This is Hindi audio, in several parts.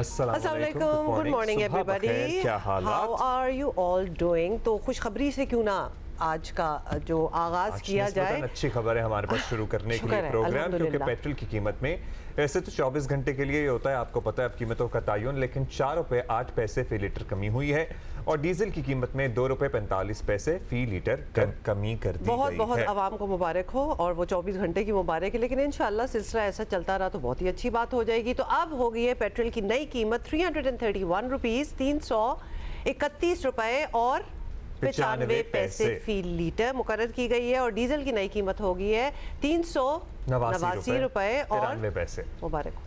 अस्सलामुअलैकुम, good morning everybody, how are you all doing. तो खुशखबरी से क्यों ना आज का जो आगाज किया जाए। अच्छी खबर है हमारे पास शुरू करने के लिए प्रोग्राम, क्योंकि पेट्रोल की कीमत में ऐसे तो 24 घंटे के लिए होता है, आपको पता है अब कीमतों का तयन, लेकिन 4 रुपए 8 पैसे फी लीटर कमी हुई है और डीजल की कीमत में 2 रुपए 45 पैसे फी लीटर कमी कर दी बहुत गई बहुत है। आवाम को मुबारक हो और वो 24 घंटे की मुबारक है, लेकिन इंशाल्लाह सिलसिला ऐसा चलता रहा तो बहुत ही अच्छी बात हो जाएगी। तो अब हो गई है पेट्रोल की नई कीमत 331 रुपीज़ 331 रुपए और 95 पैसे फी लीटर मुकर्रर की गई है और डीजल की नई कीमत हो गई है 389 रुपए और 93 पैसे। मुबारक हो।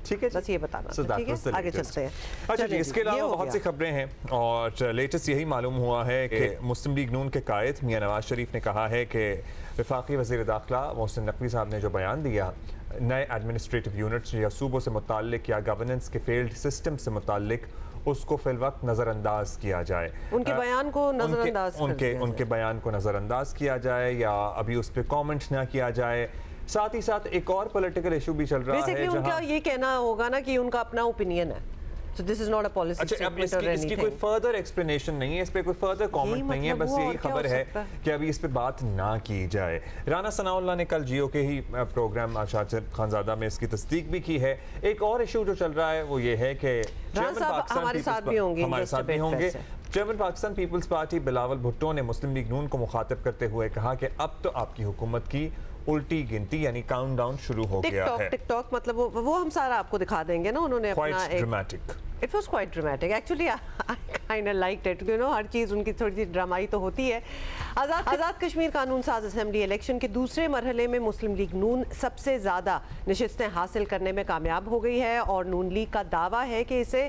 ठीक है, बस ये बताना, ठीक है, आगे चलते हैं। अच्छा जी, इसके अलावा बहुत सी खबरें हैं और लेटेस्ट यही मालूम हुआ है कि मुस्लिम लीग नून के कायद मियां नवाज शरीफ ने कहा है कि वफाकी वज़ीर दाखिला मोहसिन नकवी साहब ने जो बयान दिया नए एडमिनिस्ट्रेटिव यूनिट्स या सूबों से मुताल्लिक या गवर्नेंस के फेल्ड सिस्टम से मुताल्लिक उसको फिल वक्त नज़रअंदाज किया जाए, उनके बयान को नज़रअंदाज उनके बयान को नज़रअंदाज किया जाए या अभी उस पर कॉमेंट ना किया जाए। साथ ही साथ एक और पॉलिटिकल इशू भी चल रहा है, उनका ये कहना होगा ना कि उनका अपना ओपिनियन है। So this is not a policy statement or anything. इसकी कोई फर्दर एक्सप्लेनेशन नहीं है, इस पे कोई फर्दर कमेंट नहीं है, बस यही खबर है कि अभी इस पे बात ना की जाए। राना सनाउल्लाह ने कल जियो के ही प्रोग्राम शाहिद खानजादा में इसकी तस्दीक भी की है। एक और इशू जो चल रहा है वो ये है कि हमारे साथ भी होंगे chairman Pakistan Peoples Party Bilawal Bhutto ने मुस्लिम लीग नून को मुखातिब करते हुए कहा कि अब तो आपकी हुकूमत की उल्टी गिनती यानी काउंटडाउन शुरू हो गया है। टिकटॉक मतलब वो हम सारा आपको दिखा देंगे ना, उन्होंने अपना एक It was quite dramatic. Actually, I kind of liked it. You know, हर चीज़ उनकी थोड़ी सी ड्रामाई तो होती है। आज़ाद कश्मीर कानून साज असेंबली इलेक्शन के दूसरे मरहले में मुस्लिम लीग नून सबसे ज़्यादा नशिस्तें हासिल करने में कामयाब हो गई है और नून लीग का दावा है कि इसे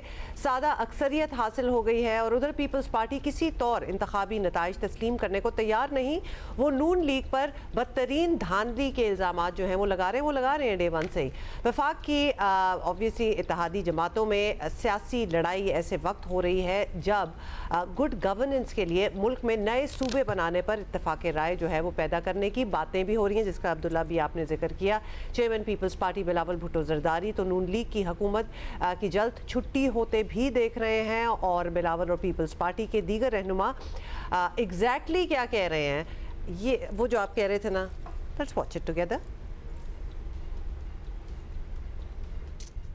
सादा अक्सरियत हासिल हो गई है और उधर पीपल्स पार्टी किसी तौर इंतखाबी नताइज तस्लीम करने को तैयार नहीं। वो नून लीग पर बदतरीन धांधली के इल्ज़ाम जो हैं वो लगा रहे हैं डे वन से ही। वफाक की ऑब्वियसली इत्तेहादी जमातों में सियासी लड़ाई ऐसे वक्त हो रही है जब गुड गवर्नेंस के लिए मुल्क में नए सूबे बनाने पर इत्तेफाक राय जो है वो पैदा करने की बातें भी हो रही हैं, जिसका अब्दुल्ला भी आपने जिक्र किया। Chairman Peoples Party Bilawal Bhutto Zardari तो नून लीग की हुकूमत की जल्द छुट्टी होते भी देख रहे हैं और बिलावल और पीपल्स पार्टी के दीगर रहनुमा एग्जैक्टली क्या कह रहे हैं, ये वो जो आप कह रहे थे ना, लेट्स वॉच इट टुगेदर।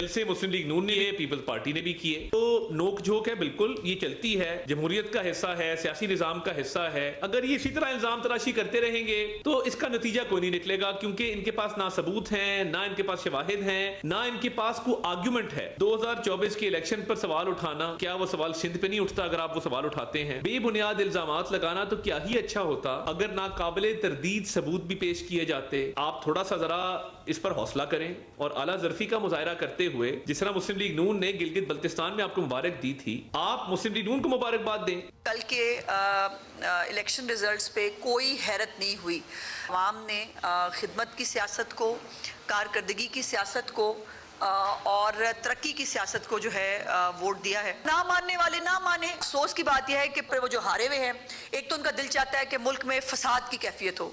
से मुस्लिम लीग नून ने पीपल्स पार्टी ने भी किए, तो नोक झोंक है, बिल्कुल ये चलती है, जमहूरियत का हिस्सा है, सियासी निजाम का हिस्सा है। अगर ये इसी तरह इल्जाम तराशी करते रहेंगे तो इसका नतीजा कोई नहीं निकलेगा, क्योंकि इनके पास ना सबूत हैं, ना इनके पास शवाहिद हैं, ना इनके पास कोई आर्गुमेंट है। 2024 के इलेक्शन पर सवाल उठाना, क्या वो सवाल सिंध पे नहीं उठता अगर आप वो सवाल उठाते हैं? बेबुनियाद इल्जामात लगाना तो क्या ही अच्छा होता अगर नाकाबिले तरदीद सबूत भी पेश किए जाते। आप थोड़ा सा जरा इस पर हौसला करें और आला ज़र्फी का मुजाहरा करते हुए, जिस तरह मुस्लिम लीग नून ने गिलगित बल्तिस्तान में आपको मुबारक दी थी, आप मुस्लिम लीग नून को मुबारकबाद दें। कल के इलेक्शन रिजल्ट्स पे कोई हैरत नहीं हुई। अवाम ने खिदमत की सियासत को, कारकर्दगी की सियासत को और तरक्की की सियासत को जो है वोट दिया है। ना मानने वाले ना माने, अफसोस की बात यह है कि वो जो हारे हुए हैं, एक तो उनका दिल चाहता है कि मुल्क में फसाद की कैफियत हो।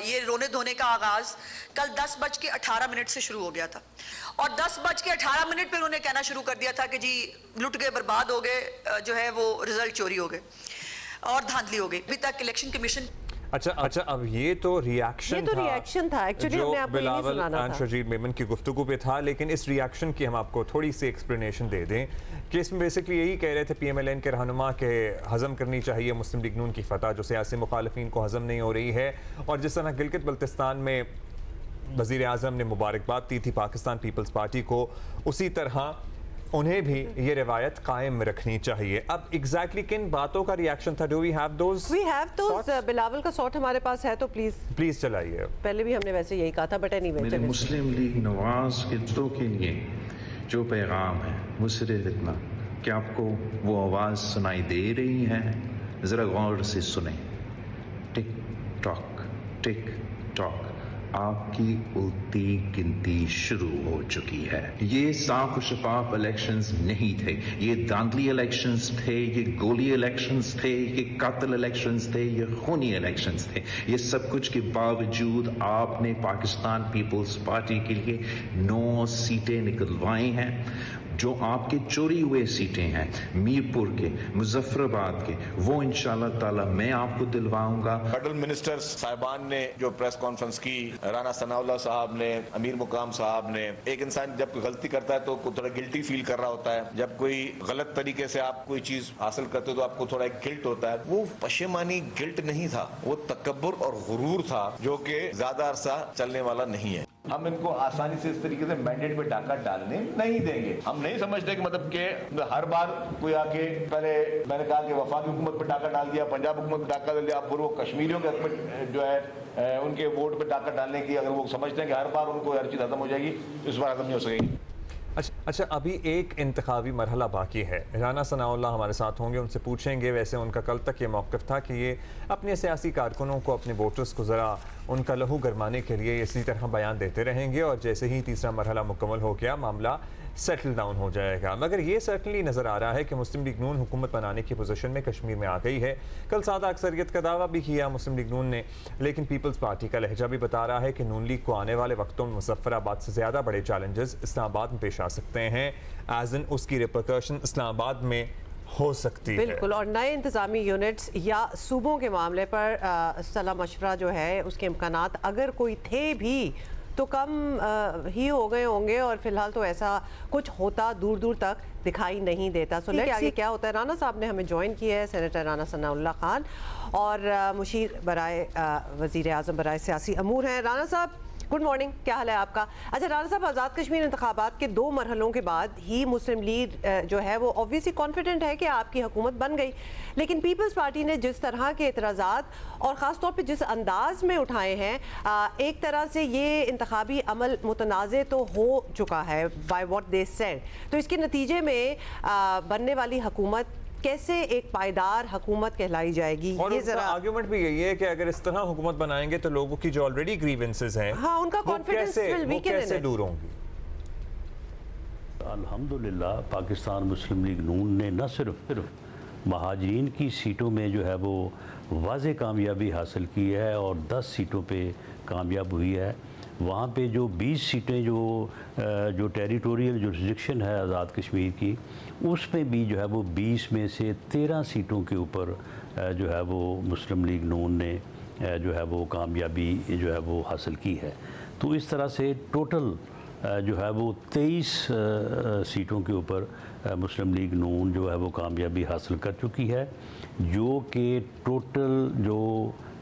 ये रोने धोने का आगाज कल 10:18 से शुरू हो गया था और 10:18 पे उन्होंने कहना शुरू कर दिया था कि जी लुट गए, बर्बाद हो गए, जो है वो रिजल्ट चोरी हो गए और धांधली हो गई। अभी तक इलेक्शन कमीशन अच्छा अब ये तो रिएक्शन था एक्चुअली, हमने आपको ये नहीं सुनाना था, शजीर मेमन की गुफ्तगू पे था, लेकिन इस रिएक्शन की हम आपको थोड़ी सी एक्सप्लेनेशन दे दें कि इसमें बेसिकली यही कह रहे थे PMLN के रहनुमा के हज़म करनी चाहिए मुस्लिम लीग नून की फतह जो सियासी मुखालिफिन को हज़म नहीं हो रही है। और जिस तरह गिलगित बल्तिस्तान में वज़ीर आज़म ने मुबारकबाद दी थी पाकिस्तान पीपल्स पार्टी को, उसी तरह उन्हें भी ये रिवायत कायम रखनी चाहिए। अब एग्जैक्टली किन बातों का रिएक्शन था? Do we have those? Bilawal का शॉट हमारे पास है तो प्लीज चलाइए। पहले भी हमने वैसे यही कहा था, but anyway Muslim league Nawaz के दोस्तों के लिए जो पैगाम है वो सिर्फ इतना कि आपको वो आवाज़ सुनाई दे रही है, ज़रा गौर से सुने। टिक टॉक आपकी उल्टी गिनती शुरू हो चुकी है। ये साफ शफाफ इलेक्शंस नहीं थे, ये दांधली इलेक्शंस थे, ये गोली इलेक्शंस थे, ये कातिल इलेक्शंस थे, ये खूनी इलेक्शंस थे। ये सब कुछ के बावजूद आपने पाकिस्तान पीपल्स पार्टी के लिए 9 सीटें निकलवाई हैं। जो आपके चोरी हुए सीटें हैं मीरपुर के, मुजफ्फराबाद के, वो इंशाल्लाह ताला मैं आपको दिलवाऊंगा। फेडरल मिनिस्टर्स साहिबान ने जो प्रेस कॉन्फ्रेंस की, राना सनाउल्लाह साहब ने, अमीर मुकाम साहब ने, एक इंसान जब कोई गलती करता है तो थोड़ा गिल्टी फील कर रहा होता है, जब कोई गलत तरीके से आप कोई चीज हासिल करते हो तो आपको थोड़ा गिल्ट होता है। वो पशेमानी गिल्ट नहीं था, वो तकब्बुर और गुरूर था जो कि ज्यादा अरसा चलने वाला नहीं है। हम इनको आसानी से इस तरीके से मैंडेट पे डाका डालने नहीं देंगे। हम नहीं समझते कि मतलब के हर बार कोई आके, पहले मैंने कहा कि वफाकी हुकूमत पे डाका डाल दिया, पंजाब हुकूमत पे डाका डाल दिया, अब वो कश्मीरियों के हक में जो है उनके वोट पे डाका डालने की, अगर वो समझते हैं कि हर बार उनको हर चीज खत्म हो जाएगी, इस बार खत्म नहीं हो सकेगी। अच्छा, अभी एक इंतखाबी मरहला बाकी है। राना सनाउल्लाह हमारे साथ होंगे, उनसे पूछेंगे। वैसे उनका कल तक ये मौक़िफ़ था कि ये अपने सियासी कारकुनों को, अपने वोटर्स को ज़रा उनका लहू गरमाने के लिए इसी तरह बयान देते रहेंगे और जैसे ही तीसरा मरहला मुकम्मल हो गया मामला सेटल डाउन हो जाएगा। मगर ये सर्टनली नज़र आ रहा है कि मुस्लिम लीग नून हुकूमत बनाने की पोजीशन में कश्मीर में आ गई है। कल सादा अक्सरियत का दावा भी किया मुस्लिम लीग नून ने, लेकिन पीपल्स पार्टी का लहजा भी बता रहा है कि नून लीग को आने वाले वक्तों में मुजफ्फराबाद से ज़्यादा बड़े चैलेंजेस इस्लामाबाद में पेश आ सकते हैं, एज इन उसकी रिपरकशन इस्लामाबाद में हो सकती है। बिल्कुल, और नए इंतज़ामी यूनिट्स या सूबों के मामले पर सलाह मशवरा जो है उसके इम्कानात अगर कोई थे भी तो कम ही हो गए होंगे, और फिलहाल तो ऐसा कुछ होता दूर दूर तक दिखाई नहीं देता। सो लेट्स आगे क्या होता है। राना साहब ने हमें ज्वाइन किया है, सेनेटर राना सनाउल्लाह खान और मुशीर बराए वज़ीर आज़म बराए सियासी अमूर हैं। राना साहब गुड मॉर्निंग, क्या हाल है आपका? अच्छा राना साहब, आज़ाद कश्मीर इंतखाबात के 2 मरहलों के बाद ही मुस्लिम लीग जो है वो ऑब्वियसली कॉन्फिडेंट है कि आपकी हुकूमत बन गई, लेकिन पीपल्स पार्टी ने जिस तरह के एतराज़ात और ख़ास तौर पे जिस अंदाज में उठाए हैं, एक तरह से ये इंतखाबी अमल मुतनाज़े तो हो चुका है बाय व्हाट दे सेड, तो इसके नतीजे में बनने वाली हुकूमत कैसे एक पायदार हुकूमत कहलाई जाएगी? और ये जरा आर्गुमेंट भी यही है कि अगर इस तरह हुकूमत बनाएंगे तो लोगों की जो ऑलरेडी ग्रीवेंसेस हैं, हाँ, उनका कॉन्फिडेंस कैसे दूर होंगी? अल्हम्दुलिल्लाह पाकिस्तान मुस्लिम लीग नून ने न सिर्फ महाजरीन की सीटों में जो है वो वाज़े कामयाबी हासिल की है और 10 सीटों पे कामयाब हुई है। वहाँ पे जो 20 सीटें जो टेरिटोरियल जुरिस्डिक्शन है आज़ाद कश्मीर की, उसमें भी जो है वो 20 में से 13 सीटों के ऊपर जो है वो मुस्लिम लीग नून ने जो है वो कामयाबी जो है वो हासिल की है। तो इस तरह से टोटल जो है वो 23 सीटों के ऊपर मुस्लिम लीग नून जो है वो कामयाबी हासिल कर चुकी है, जो कि टोटल जो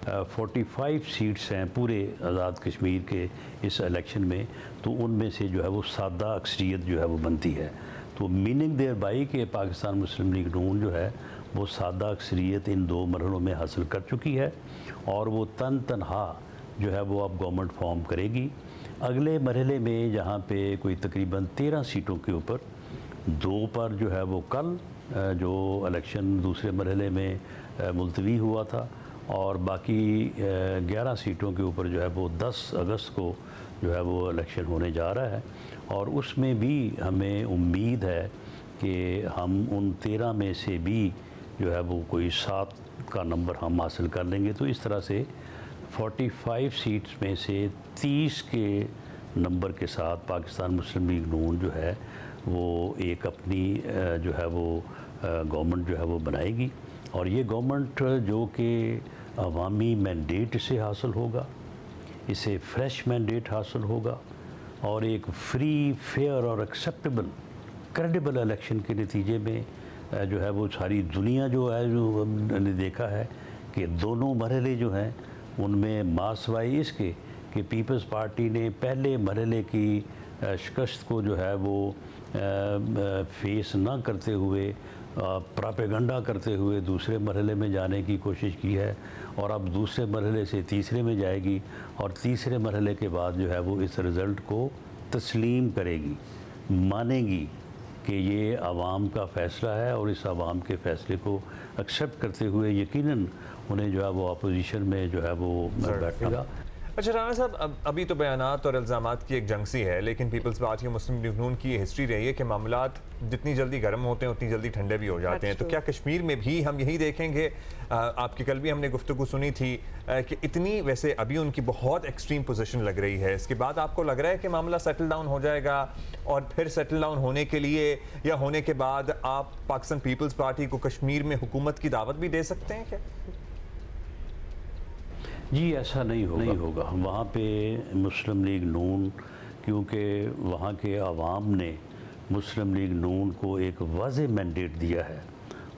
45 सीट्स हैं पूरे आज़ाद कश्मीर के इस इलेक्शन में, तो उनमें से जो है वो सादा अक्सरियत जो है वो बनती है। तो मीनिंग देयर बाई कि पाकिस्तान मुस्लिम लीग नून जो है वो सादा अक्सरियत इन 2 मरहलों में हासिल कर चुकी है और वो तनहा जो है वो अब गवर्नमेंट फॉर्म करेगी। अगले मरहले में जहाँ पे कोई तकरीबन 13 सीटों के ऊपर 2 पर जो है वो कल जो इलेक्शन दूसरे मरहले में मुलतवी हुआ था, और बाकी 11 सीटों के ऊपर जो है वो 10 अगस्त को जो है वो इलेक्शन होने जा रहा है, और उसमें भी हमें उम्मीद है कि हम उन 13 में से भी जो है वो कोई 7 का नंबर हम हासिल कर लेंगे। तो इस तरह से 45 सीट्स में से 30 के नंबर के साथ पाकिस्तान मुस्लिम लीग नून जो है वो एक अपनी जो है वो गवर्नमेंट जो है वो बनाएगी, और ये गवर्नमेंट जो कि अवामी मैंडेट से हासिल होगा, इसे फ्रेश मैंडेट हासिल होगा और एक फ्री फेयर और एक्सेप्टेबल क्रेडिबल इलेक्शन के नतीजे में जो है वो सारी दुनिया जो है जो ने देखा है कि दोनों मरहले जो हैं उनमें मासवाई इसके कि पीपल्स पार्टी ने पहले मरहले की शिकस्त को जो है वो फेस ना करते हुए प्रोपेगेंडा करते हुए दूसरे मरहले में जाने की कोशिश की है, और अब दूसरे मरहले से तीसरे में जाएगी और तीसरे मरहले के बाद जो है वो इस रिज़ल्ट को तस्लीम करेगी, मानेगी कि ये आवाम का फ़ैसला है, और इस आवाम के फ़ैसले को एक्सेप्ट करते हुए यकीनन उन्हें जो है वो अपोजिशन में जो है वो बैठेगा। अच्छा राना साहब, अभी तो बयानात और इल्ज़ामात की एक जंग सी है, लेकिन पीपल्स पार्टी और मुस्लिम लीग नून की हिस्ट्री रही है कि मामलात जितनी जल्दी गर्म होते हैं उतनी जल्दी ठंडे भी हो जाते हैं। तो क्या कश्मीर में भी हम यही देखेंगे? आपकी कल भी हमने गुफ्तगू सुनी थी कि इतनी, वैसे अभी उनकी बहुत एक्सट्रीम पोजीशन लग रही है, इसके बाद आपको लग रहा है कि मामला सेटल डाउन हो जाएगा और फिर सेटल डाउन होने के लिए या होने के बाद आप पाकिस्तान पीपल्स पार्टी को कश्मीर में हुकूमत की दावत भी दे सकते हैं क्या? जी ऐसा नहीं होगा। वहाँ पे मुस्लिम लीग नून, क्योंकि वहाँ के अवाम ने मुस्लिम लीग नून को एक वाज़ेह मैंडेट दिया है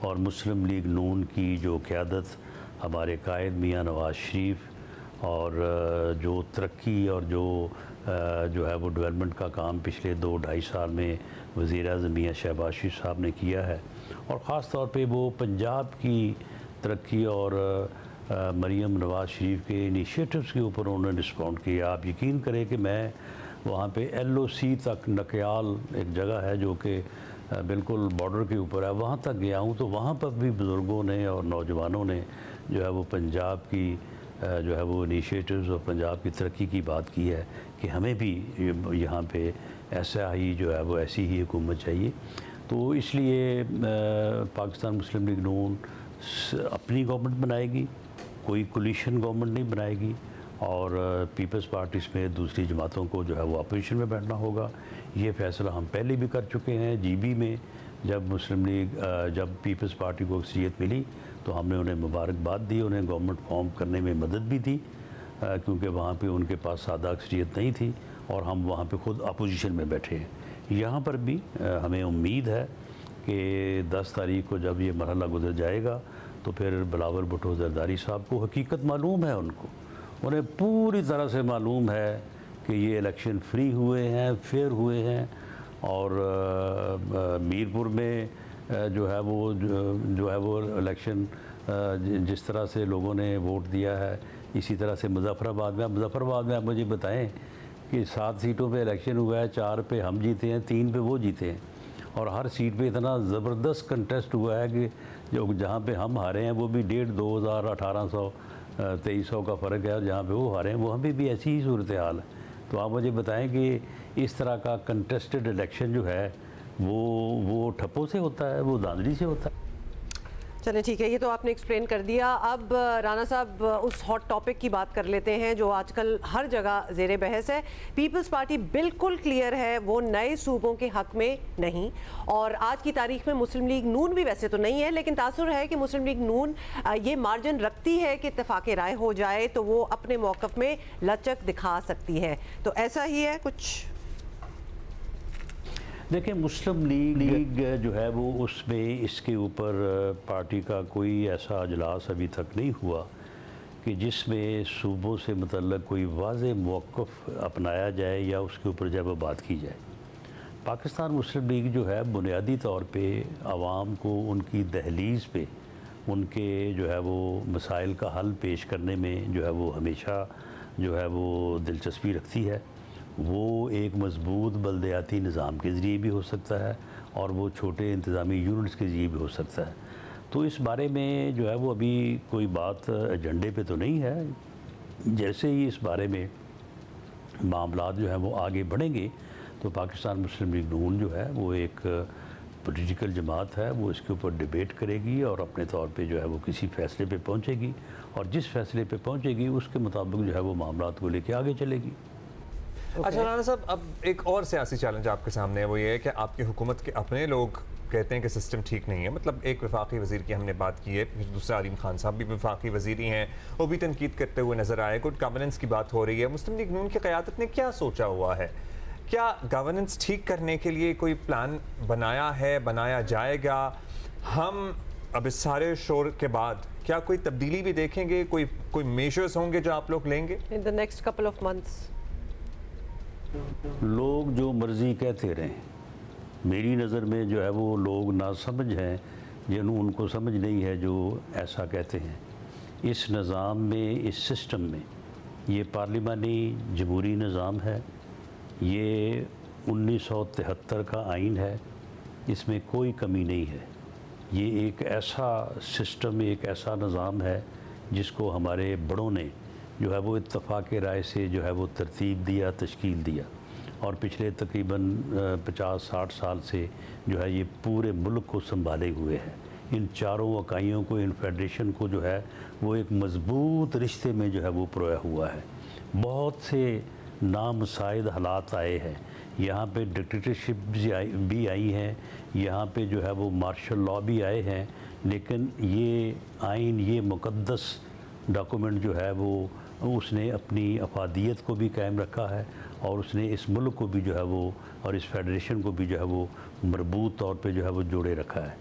और मुस्लिम लीग नून की जो क़यादत हमारे कायद मियाँ नवाज़ शरीफ और जो तरक्की और जो है वो डेवलपमेंट का काम पिछले 2-2.5 साल में वज़ीर-ए-आज़म मियाँ शहबाज शरीफ साहब ने किया है, और ख़ास तौर पे वो पंजाब की तरक्की और मरीम नवाज़ शरीफ के इनिशिएटिव्स के ऊपर उन्होंने रिस्पॉन्ड किया। आप यकीन करें कि मैं वहाँ पे LOC तक, नकयाल एक जगह है जो कि बिल्कुल बॉर्डर के ऊपर है, वहाँ तक गया हूँ। तो वहाँ पर भी बुज़ुर्गों ने और नौजवानों ने जो है वो पंजाब की जो है वो इनिशिएटिव्स और पंजाब की तरक्की की बात की है कि हमें भी यहाँ पे ऐसा ही जो है वो ऐसी ही हुकूमत चाहिए। तो इसलिए पाकिस्तान मुस्लिम लीग नून अपनी गवर्नमेंट बनाएगी, कोई कोलिशन गवर्नमेंट नहीं बनाएगी, और पीपल्स पार्टीज़ में दूसरी जमातों को जो है वो अपोजिशन में बैठना होगा। ये फ़ैसला हम पहले भी कर चुके हैं। GB में जब मुस्लिम लीग जब पीपल्स पार्टी को अक्सरियत मिली तो हमने उन्हें मुबारकबाद दी, उन्हें गवर्नमेंट फॉर्म करने में मदद भी दी, क्योंकि वहाँ पे उनके पास सादा अक्सरियत नहीं थी और हम वहाँ पे ख़ुद अपोजिशन में बैठे हैं। यहाँ पर भी हमें उम्मीद है कि 10 तारीख को जब ये मरहला गुजर जाएगा तो फिर बिलावल भुट्टो ज़रदारी साहब को हकीकत मालूम है, उन्हें पूरी तरह से मालूम है कि ये इलेक्शन फ्री हुए हैं, फेयर हुए हैं, और मीरपुर में जो है वो इलेक्शन जिस तरह से लोगों ने वोट दिया है, इसी तरह से मुजफ्फराबाद में आप मुझे बताएं कि 7 सीटों पे इलेक्शन हुआ है, 4 पे हम जीते हैं, 3 पे वो जीते हैं, और हर सीट पे इतना ज़बरदस्त कंटेस्ट हुआ है कि जो जहाँ पे हम हारे हैं वो भी 1,500, 1800, 2300 का फ़र्क है, और जहाँ पे वो हारे हैं वहाँ पे भी ऐसी ही सूरत हाल है। तो आप मुझे बताएं कि इस तरह का कंटेस्टेड इलेक्शन जो है वो ठप्पों से होता है, वो धांधली से होता है? चलें ठीक है, ये तो आपने एक्सप्लेन कर दिया। अब राना साहब उस हॉट टॉपिक की बात कर लेते हैं जो आजकल हर जगह ज़ेरे बहस है। पीपल्स पार्टी बिल्कुल क्लियर है वो नए सूबों के हक में नहीं, और आज की तारीख में मुस्लिम लीग नून भी वैसे तो नहीं है, लेकिन तासुर है कि मुस्लिम लीग नून ये मार्जिन रखती है कि इत्तेफाक राय हो जाए तो वो अपने मौक़िफ़ में लचक दिखा सकती है। तो ऐसा ही है कुछ? देखिए, मुस्लिम लीग जो है वो उसमें इसके ऊपर पार्टी का कोई ऐसा अजलास अभी तक नहीं हुआ कि जिसमें सूबों से मतलब कोई वाज़ेह मौक़िफ़ अपनाया जाए या उसके ऊपर जब बात की जाए। पाकिस्तान मुस्लिम लीग जो है बुनियादी तौर पे आवाम को उनकी दहलीज़ पे उनके जो है वो मसाइल का हल पेश करने में जो है वो हमेशा जो है वो दिलचस्पी रखती है। वो एक मजबूत बल्दियाती निज़ाम के ज़रिए भी हो सकता है और वो छोटे इंतज़ामी यूनिट्स के ज़रिए भी हो सकता है। तो इस बारे में जो है वो अभी कोई बात एजेंडे पे तो नहीं है। जैसे ही इस बारे में मामलात जो है वो आगे बढ़ेंगे तो पाकिस्तान मुस्लिम लीग नून जो है वो एक पॉलिटिकल जमात है, वो इसके ऊपर डिबेट करेगी और अपने तौर पे जो है वो किसी फ़ैसले पे पहुंचेगी, और जिस फैसले पे पहुंचेगी उसके मुताबिक जो है वो मामलात को लेके आगे चलेगी। अच्छा राना साहब, अब एक और सियासी चैलेंज आपके सामने है, वो ये है कि आपकी हुकूमत के अपने लोग कहते हैं कि सिस्टम ठीक नहीं है। मतलब एक वफाकी वज़ीर की हमने बात की है, फिर दूसरा आलिम खान साहब भी वफाकी वज़ीर ही हैं, वो भी तनकीद करते हुए नज़र आए। गुड गवर्नेंस की बात हो रही है। मुस्लिम लीग नून की क़यादत ने क्या सोचा हुआ है? क्या गवर्नेंस ठीक करने के लिए कोई प्लान बनाया है, बनाया जाएगा? हम अब इस सारे शोर के बाद क्या कोई तब्दीली भी देखेंगे? कोई मेजर्स होंगे जो आप लोग लेंगे in the next couple of months? लोग जो मर्ज़ी कहते रहें, मेरी नज़र में जो है वो लोग नासमझ हैं जिन्होंने उनको समझ नहीं है जो ऐसा कहते हैं। इस निज़ाम में, इस सिस्टम में, ये पार्लिमानी जमहूरी निज़ाम है, ये 1973 का आइन है, इसमें कोई कमी नहीं है। ये एक ऐसा सिस्टम, एक ऐसा निज़ाम है जिसको हमारे बड़ों ने जो है वो इत्तफ़ाक़ राय से जो है वो तरतीब दिया, तश्कील दिया, और पिछले तकरीबन 50-60 साल से जो है ये पूरे मुल्क को संभाले हुए है। इन चारों इकाइयों को, इन फेडरेशन को जो है वो एक मज़बूत रिश्ते में जो है वो परोया हुआ है। बहुत से नामसाइद हालात आए हैं, यहाँ पे डिक्टेटरशिप भी आई हैं, यहाँ पे जो है वो मार्शल लॉ भी आए हैं, लेकिन ये आइन, ये मुक़द्दस डॉक्यूमेंट जो है वो उसने अपनी अफादियत को भी कायम रखा है, और उसने इस मुल्क को भी जो है वो, और इस फेडरेशन को भी जो है वो मरबूत तौर पे जो है वो जोड़े रखा है।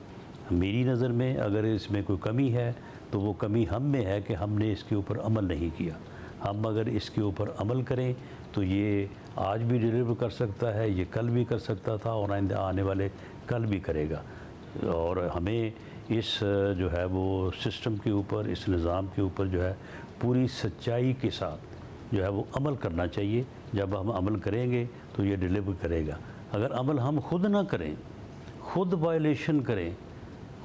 मेरी नज़र में अगर इसमें कोई कमी है तो वो कमी हम में है कि हमने इसके ऊपर अमल नहीं किया। हम अगर इसके ऊपर अमल करें तो ये आज भी डिलीवर कर सकता है, ये कल भी कर सकता था, और आने वाले कल भी करेगा। और हमें इस जो है वो सिस्टम के ऊपर, इस निज़ाम के ऊपर जो है पूरी सच्चाई के साथ जो है वो अमल करना चाहिए। जब हम अमल करेंगे तो ये डिलीवर करेगा। अगर अमल हम खुद ना करें, खुद वायलेशन करें,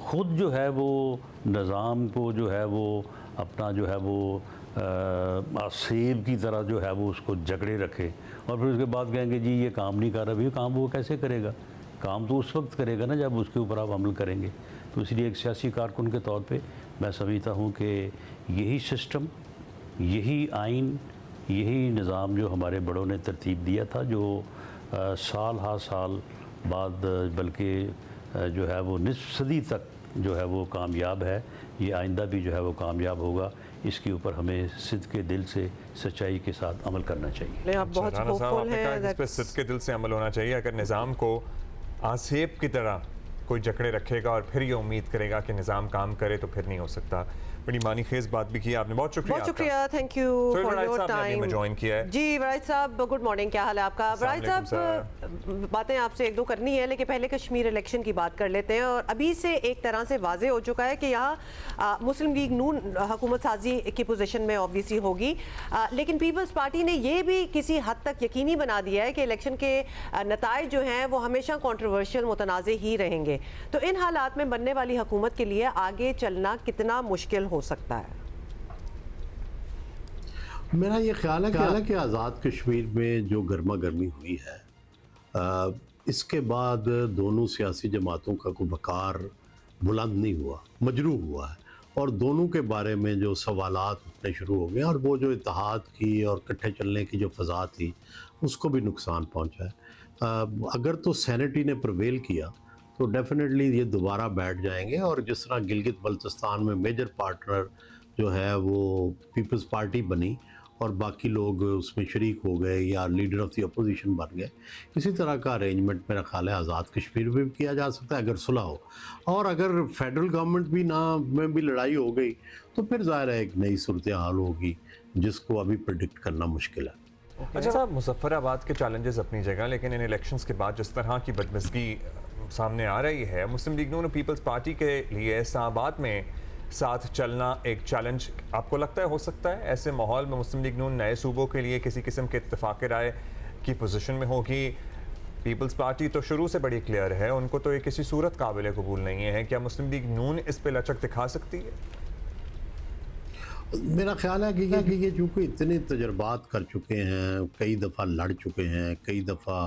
खुद जो है वो निज़ाम को जो है वो अपना जो है वो सेब की तरह जो है वो उसको जकड़े रखे, और फिर उसके बाद कहेंगे जी ये काम नहीं कर रहा, भाई काम वो कैसे करेगा? काम तो उस वक्त करेगा ना जब उसके ऊपर आप अमल करेंगे। तो इसलिए एक सियासी कारकुन के तौर पे मैं समझता हूँ कि यही सिस्टम, यही आइन, यही निज़ाम जो हमारे बड़ों ने तरतीब दिया था, जो साल हा साल बाद बल्कि जो है वो निस्फ सदी तक जो है वो कामयाब है, ये आइंदा भी जो है वो कामयाब होगा। इसके ऊपर हमें सिद्क़ के दिल से, सच्चाई के साथ अमल करना चाहिए। आप बहुत होपफुल हैं। इस पर सिद्क़ के दिल से अमल होना चाहिए। अगर निज़ाम को आसेब की तरह कोई जकड़े रखेगा और फिर ये उम्मीद करेगा कि निज़ाम काम करे तो फिर नहीं हो सकता। बड़ी मानी खेज बात भी की आपने, बहुत शुक्रिया। बहुत शुक्रिया, thank you for your time. Join किया है जी वराइद साहब, गुड मॉर्निंग, क्या हाल है आपका? वराइद साहब, बातें आपसे एक दो करनी है, लेकिन पहले कश्मीर इलेक्शन की बात कर लेते हैं। और अभी से एक तरह से वाजे हो चुका है कि यहाँ मुस्लिम लीग नून हुकूमत साजी की पोजीशन में ऑब्वियसली होगी, लेकिन पीपल्स पार्टी ने ये भी किसी हद तक यकीनी बना दिया है कि इलेक्शन के नताइज जो हैं वो हमेशा कॉन्ट्रोवर्शियल, मुतनाज़े ही रहेंगे। तो इन हालात में बनने वाली हुकूमत के लिए आगे चलना कितना मुश्किल हो सकता है? मेरा ये ख्याल है कि आज़ाद कश्मीर में जो गर्मा गर्मी हुई है, इसके बाद दोनों सियासी जमातों का कोई वकार बुलंद नहीं हुआ, मजरू हुआ है, और दोनों के बारे में जो सवालात उठने शुरू हो गए, और वो जो इत्तेहाद की और इकट्ठे चलने की जो फ़ज़ा थी उसको भी नुकसान पहुँचा है। अगर तो सैनिटी ने प्रवेल किया तो डेफिनेटली ये दोबारा बैठ जाएंगे, और जिस तरह गिलगित बल्तिस्तान में मेजर पार्टनर जो है वो पीपल्स पार्टी बनी और बाकी लोग उसमें शरीक हो गए या लीडर ऑफ द अपोजिशन बन गए, इसी तरह का अरेंजमेंट मेरा ख्याल है आज़ाद कश्मीर में भी किया जा सकता है अगर सुलह हो। और अगर फेडरल गवर्नमेंट भी ना में भी लड़ाई हो गई तो फिर ज़ाहिर है एक नई सूरत हाल होगी जिसको अभी प्रेडिक्ट करना मुश्किल है। अच्छा साहब, मुजफ्फराबाद के चैलेंजेस अपनी जगह, लेकिन इन इलेक्शंस के बाद जिस तरह की बदमज़गी सामने आ रही है, मुस्लिम लीग नून और पीपल्स पार्टी के लिए इस्लामाबाद में साथ चलना एक चैलेंज आपको लगता है हो सकता है? ऐसे माहौल में मुस्लिम लीग नून नए सूबों के लिए किसी किस्म के इत्तेफाक राय की पोजीशन में होगी? पीपल्स पार्टी तो शुरू से बड़ी क्लियर है, उनको तो ये किसी सूरत काबिल कबूल नहीं है। क्या मुस्लिम लीग नून इस पे लचक दिखा सकती है? मेरा ख्याल है कि ये चूँकि इतने तजर्बात कर चुके हैं, कई दफ़ा लड़ चुके हैं, कई दफ़ा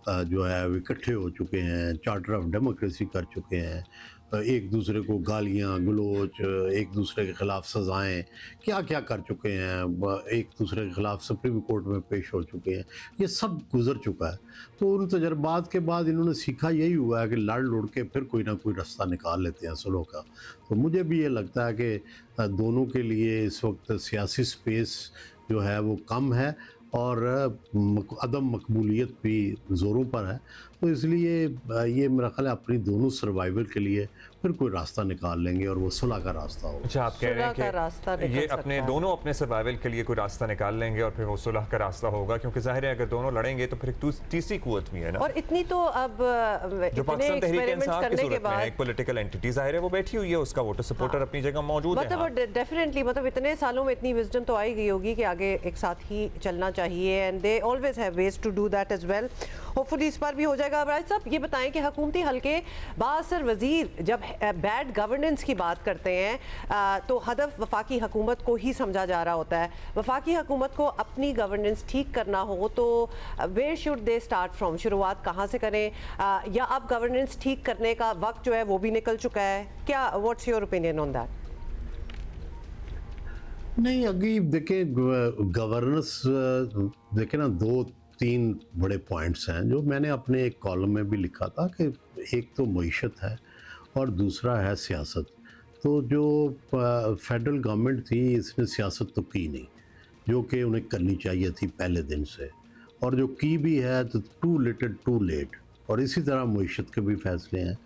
जो है इकट्ठे हो चुके हैं, चार्टर ऑफ डेमोक्रेसी कर चुके हैं, एक दूसरे को गालियाँ गलोच, एक दूसरे के ख़िलाफ़ सज़ाएँ, क्या क्या कर चुके हैं, एक दूसरे के ख़िलाफ़ सुप्रीम कोर्ट में पेश हो चुके हैं, ये सब गुज़र चुका है। तो उन तजर्बात के बाद इन्होंने सीखा यही हुआ है कि लड़ लुड़ के फिर कोई ना कोई रास्ता निकाल लेते हैं सुलह का। तो मुझे भी ये लगता है कि दोनों के लिए इस वक्त सियासी स्पेस जो है वो कम है और अदम मकबूलियत भी ज़ोरों पर है। तो इसलिए ये मेरा ख्याल है अपनी दोनों सर्वाइवल के लिए फिर कोई रास्ता निकाल लेंगे और वो सुलह का रास्ता होगा। अच्छा, आप कह रहे हैं कि ये अपने दोनों अपने सर्वाइवल के लिए कोई रास्ता निकाल लेंगे और फिर वो सुलह का रास्ता होगा, क्योंकि जाहिर है अगर दोनों लड़ेंगे तो फिर एक तीसरी कुव्वत भी है ना। और इतनी तो अब जो पाकिस्तान तहरीक इंसाफ की सूरत में एक पॉलिटिकल एंटिटी जाहिर है वो बैठी हुई है, उसका वोटर सपोर्टर अपनी जगह मौजूद है। मतलब डेफिनेटली, मतलब इतने सालों में इतनी विजडम तो आई गई होगी कि आगे एक साथ ही चलना चाहिए, and they always have ways to do that as well. Hopefully इस पर भी हो जाएगा। अबराज साहब ये बताएं कि हुकूमती हल्के बाअसर वजीर जब बैड गवर्नेंस की बात करते हैं तो हदफ वफाकी हुकूमत को ही समझा जा रहा होता है। वफाकी हुकूमत को अपनी गवर्नेंस ठीक करना हो तो where should they start from, शुरुआत कहाँ से करें, या अब गवर्नेंस ठीक करने का वक्त जो है वो भी निकल चुका है? क्या what's your opinion on that? नहीं, अभी देखें गवर्नेंस देखें ना, 2-3 बड़े पॉइंट्स हैं जो मैंने अपने एक कॉलम में भी लिखा था कि एक तो मईशत है और दूसरा है सियासत। तो जो फेडरल गवर्नमेंट थी इसने सियासत तो की नहीं जो कि उन्हें करनी चाहिए थी पहले दिन से, और जो की भी है तो टू लिटिल टू लेट, और इसी तरह मईशत के भी फैसले हैं।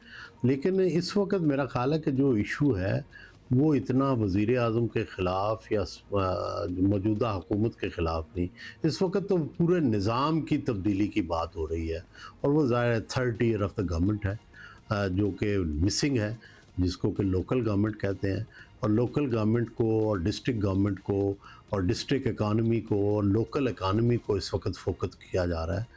लेकिन इस वक्त मेरा ख्याल है कि जो इशू है वो इतना वज़ीर आज़म के ख़िलाफ़ या मौजूदा हुकूमत के ख़िलाफ़ नहीं, इस वक्त तो पूरे निज़ाम की तब्दीली की बात हो रही है, और वो ज़ाहिर है 3rd year of the government है जो कि मिसिंग है, जिसको कि लोकल गवर्नमेंट कहते हैं। और लोकल गवर्नमेंट को और डिस्ट्रिक्ट गवर्नमेंट को और डिस्ट्रिक्ट इकानमी को और लोकल इकानमी को इस वक्त फोकस किया जा रहा है।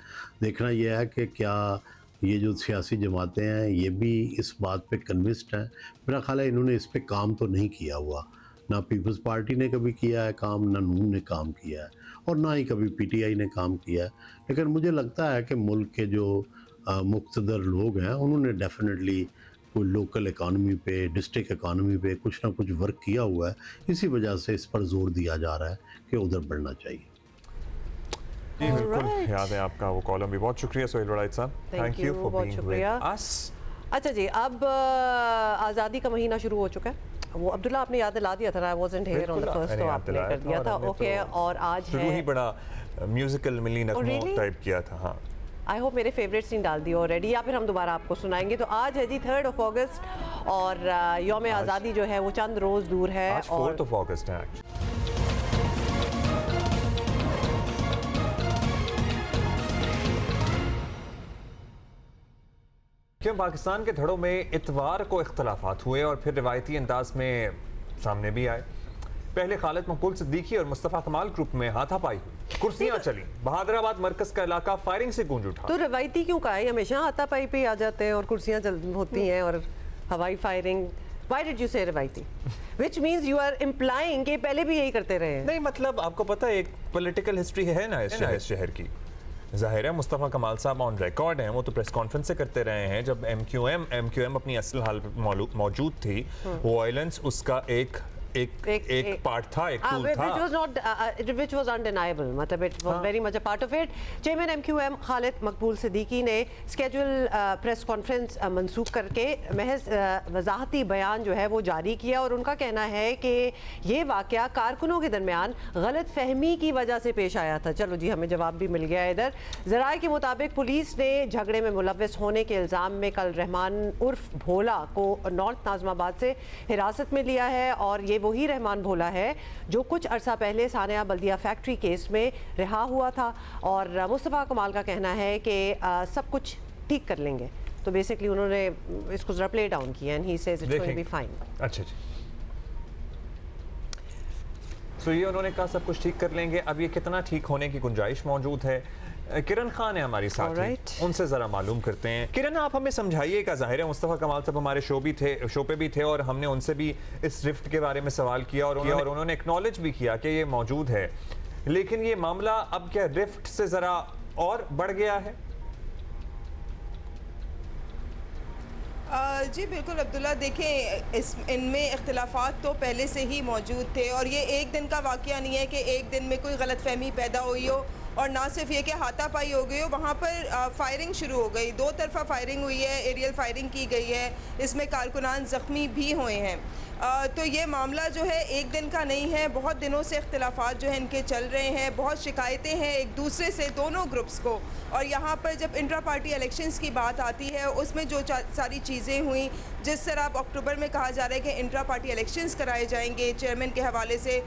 देखना यह है कि क्या ये जो सियासी जमातें हैं ये भी इस बात पे कन्विंस्ड हैं। मेरा ख्याल है इन्होंने इस पे काम तो नहीं किया हुआ, ना पीपल्स पार्टी ने कभी किया है काम, ना नून ने काम किया है, और ना ही कभी पीटीआई ने काम किया है। लेकिन मुझे लगता है कि मुल्क के जो मुक़्तदर लोग हैं उन्होंने डेफिनेटली कोई लोकल इकानमी पे, डिस्ट्रिक्ट इकानमी पे कुछ ना कुछ वर्क किया हुआ है। इसी वजह से इस पर जोर दिया जा रहा है कि उधर बढ़ना चाहिए। जी बिल्कुल, याद है आपका वो कॉलम भी। बहुत शुक्रिया सोहेल वड़ाइच साहब, thank you for being with us. अच्छा जी, अब आज़ादी का महीना शुरू हो चुका है। वो अब्दुल्ला आपने याद दिला दिया था, I wasn't here on the first, तो आपने कर दिया था। ओके, और आज शुरू ही बड़ा म्यूजिकल मिली नगमों टाइप किया था। हाँ, आई होप मेरे फेवरेट सीन डाल दिए ऑलरेडी, या फिर हम दोबारा आपको सुनाएंगे। तो आज है जी 3rd of August और यौम आज़ादी जो है वो चंद रोज़ दूर है। आज 4th of August है। क्यों पाकिस्तान के धड़ों में इतवार को इख्तलाफात हुए और फिर रिवायती अंदाज में सामने भी आए। पहले खालिद मकबूल सिद्दीकी और मुस्तफ़ा कमाल ग्रुप में हाथापाई हुई, कुर्सियां चली, बहादुराबाद मरकज का इलाका फायरिंग से गूंज उठा। तो रवायती क्यों कहा है? हमेशा हाथापाई पे आ जाते हैं और कुर्सियां होती हैं और हवाई firing. Why did you say रवायती? Which means you are implying कि पहले भी यही करते रहे हैं। नहीं, मतलब आपको पता है एक पॉलिटिकल हिस्ट्री है ना इस शहर की। जाहिर है मुस्तफ़ा कमाल साहब ऑन रिकॉर्ड हैं, वो तो प्रेस कॉन्फ्रेंस से करते रहे हैं जब MQM अपनी असल हाल मौजूद थी। वायलेंस उसका एक पार्ट था, एक टूल था, which was undeniable, मतलब it was very much a part of it। Chairman MQM Khalid मकबूल सिद्दीकी ने स्केड्यूल प्रेस कॉन्फ्रेंस मंसूख करके महज वजाहती बयान जो है वो जारी किया, और उनका कहना है कि ये वाक़या कारकुनों के दरमियान गलत फहमी की वजह से पेश आया था। चलो जी, हमें जवाब भी मिल गया इधर। ज़राए के मुताबिक पुलिस ने झगड़े में मुलव्वस होने के इल्ज़ाम में कल रहमान उर्फ भोला को नॉर्थ नाज़िमाबाद से हिरासत में लिया है, और ये वही रहमान भोला है जो कुछ अरसा पहले सानिया बल्दिया फैक्ट्री केस में रिहा हुआ था। और मुस्तफ़ा कमाल का कहना है कि सब कुछ ठीक कर लेंगे। तो बेसिकली उन्होंने इसको जरा प्ले डाउन किया and he says it's going to be fine. अच्छा जी, तो ये उन्होंने कहा सब कुछ ठीक कर लेंगे। अब ये कितना ठीक होने की गुंजाइश मौजूद है? किरण खान है हमारी साथ, उनसे जरा मालूम करते हैं। किरण, आप हमें समझाइएगा। जाहिर है मुस्तफ़ा कमाल साहब हमारे शो पे भी थे और हमने उनसे भी इस रिफ्ट के बारे में सवाल किया और उन्होंने एक्नॉलेज भी किया कि ये मौजूद है, लेकिन ये मामला अब क्या रिफ्ट से जरा और बढ़ गया है? जी बिल्कुल अब्दुल्ला, देखें इनमें इख्तिलाफात तो पहले से ही मौजूद थे, और ये एक दिन का वाक़या नहीं है कि एक दिन में कोई गलतफहमी पैदा हुई हो, और ना सिर्फ ये कि हाथापाई हो गई हो, वहाँ पर फायरिंग शुरू हो गई। 2 तरफा फायरिंग हुई है, एरियल फायरिंग की गई है, इसमें कारकुनान ज़ख्मी भी हुए हैं। तो ये मामला जो है एक दिन का नहीं है, बहुत दिनों से इख्तिलाफात जो है इनके चल रहे हैं, बहुत शिकायतें हैं एक दूसरे से दोनों ग्रुप्स को। और यहाँ पर जब इंट्रा पार्टी इलेक्शंस की बात आती है, उसमें जो सारी चीज़ें हुई, जिस तरह अब अक्टूबर में कहा जा रहा है कि इंट्रा पार्टी इलेक्शंस कराए जाएंगे चेयरमैन के हवाले से,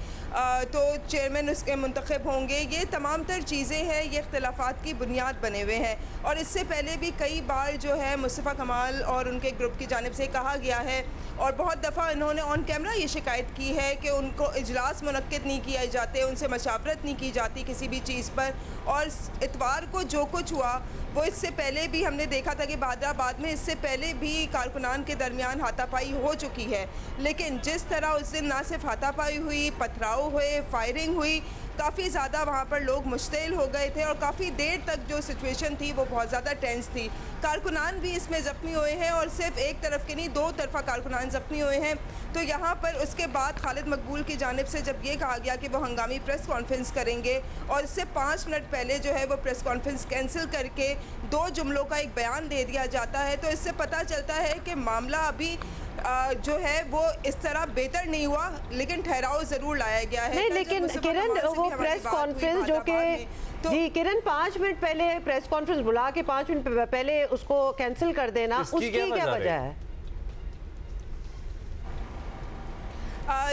तो चेयरमैन उसके मुंतखब होंगे, ये तमाम तर चीज़ें हैं, ये इख्तिलाफात की बुनियाद बने हुए हैं। और इससे पहले भी कई बार जो है मुस्तफ़ा कमाल और उनके ग्रुप की जानिब से कहा गया है, और बहुत दफ़ा इन्होंने ऑन कैमरा ये शिकायत की है कि उनको इजलास मुनक्किद नहीं किए जाते, उनसे मशावरत नहीं की जाती किसी भी चीज़ पर, और इतवार को जो कुछ हुआ वो इससे पहले भी हमने देखा था कि बादराबाद में इससे पहले भी कारकुनान के दरमियान हाथापाई हो चुकी है, लेकिन जिस तरह उस दिन ना सिर्फ हाथापाई हुई, पथराव हुए, फायरिंग हुई, काफ़ी ज़्यादा वहाँ पर लोग मुश्तिल हो गए थे और काफ़ी देर तक जो सिचुएशन थी वो बहुत ज़्यादा टेंस थी। कारकुनान भी इसमें ज़ख्मी हुए हैं और सिर्फ एक तरफ के नहीं, दो तरफा कारकुनान ज़ख्मी हुए हैं। तो यहाँ पर उसके बाद खालिद मकबूल की जानिब से जब ये कहा गया कि वो हंगामी प्रेस कॉन्फ्रेंस करेंगे और इससे 5 मिनट पहले जो है वो प्रेस कॉन्फ्रेंस कैंसिल करके 2 जुमलों का एक बयान दे दिया जाता है, तो इससे पता चलता है कि मामला अभी जो है वो इस तरह बेहतर नहीं हुआ, लेकिन ठहराव जरूर लाया गया है। नहीं, लेकिन किरण वो प्रेस कॉन्फ्रेंस जो कि जी किरण 5 मिनट पहले प्रेस कॉन्फ्रेंस बुला के 5 मिनट पहले उसको कैंसिल कर देना, उसकी क्या वजह है?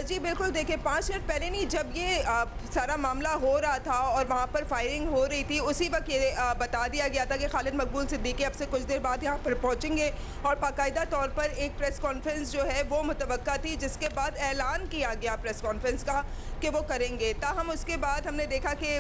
जी बिल्कुल, देखिए 5 मिनट पहले नहीं, जब ये सारा मामला हो रहा था और वहाँ पर फायरिंग हो रही थी, उसी वक्त ये बता दिया गया था कि खालिद मकबूल सिद्दीकी अब से कुछ देर बाद यहाँ पर पहुँचेंगे और बाकायदा तौर पर एक प्रेस कॉन्फ्रेंस जो है वो मुतवक्का थी, जिसके बाद ऐलान किया गया प्रेस कॉन्फ्रेंस का कि वो करेंगे। ताहम उसके बाद हमने देखा कि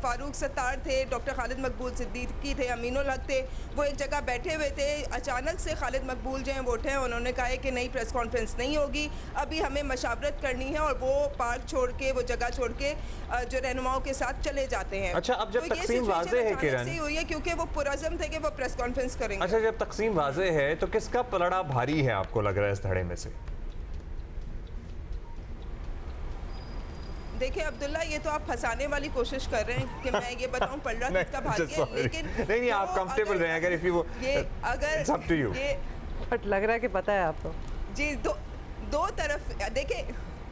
फारूक सत्तार थे, डॉक्टर खालिद मकबूल सिद्दीकी थे, अमीनुल हक थे, वो एक जगह बैठे हुए थे। अचानक से खालिद मकबूल जो हैं वो उठे, उन्होंने कहा कि नहीं, प्रेस कॉन्फ्रेंस नहीं होगी, अभी हमें मशावरत करनी है, और वो पार्क छोड़ के, वो जगह छोड़ के जो रहनुमाओं के साथ चले जाते हैं। अच्छा, अब जब तकसीम वाज़े है किरण, हुई है क्योंकि वो पुरज़म थे कि वो प्रेस कॉन्फ्रेंस करेंगे। अच्छा, जब तकसीम वाज़े है तो किसका पलड़ा भारी है आपको लग रहा है इस धड़े में से? देखिए अब्दुल्ला, ये तो आप फंसाने वाली कोशिश कर रहे हैं कि मैं ये बताऊं पलड़ा किसका भारी है, लेकिन नहीं, आप कंफर्टेबल रहें अगर इफ यू ये अगर it's up to you, but लग रहा है कि पता है आपको। जी, दो तरफ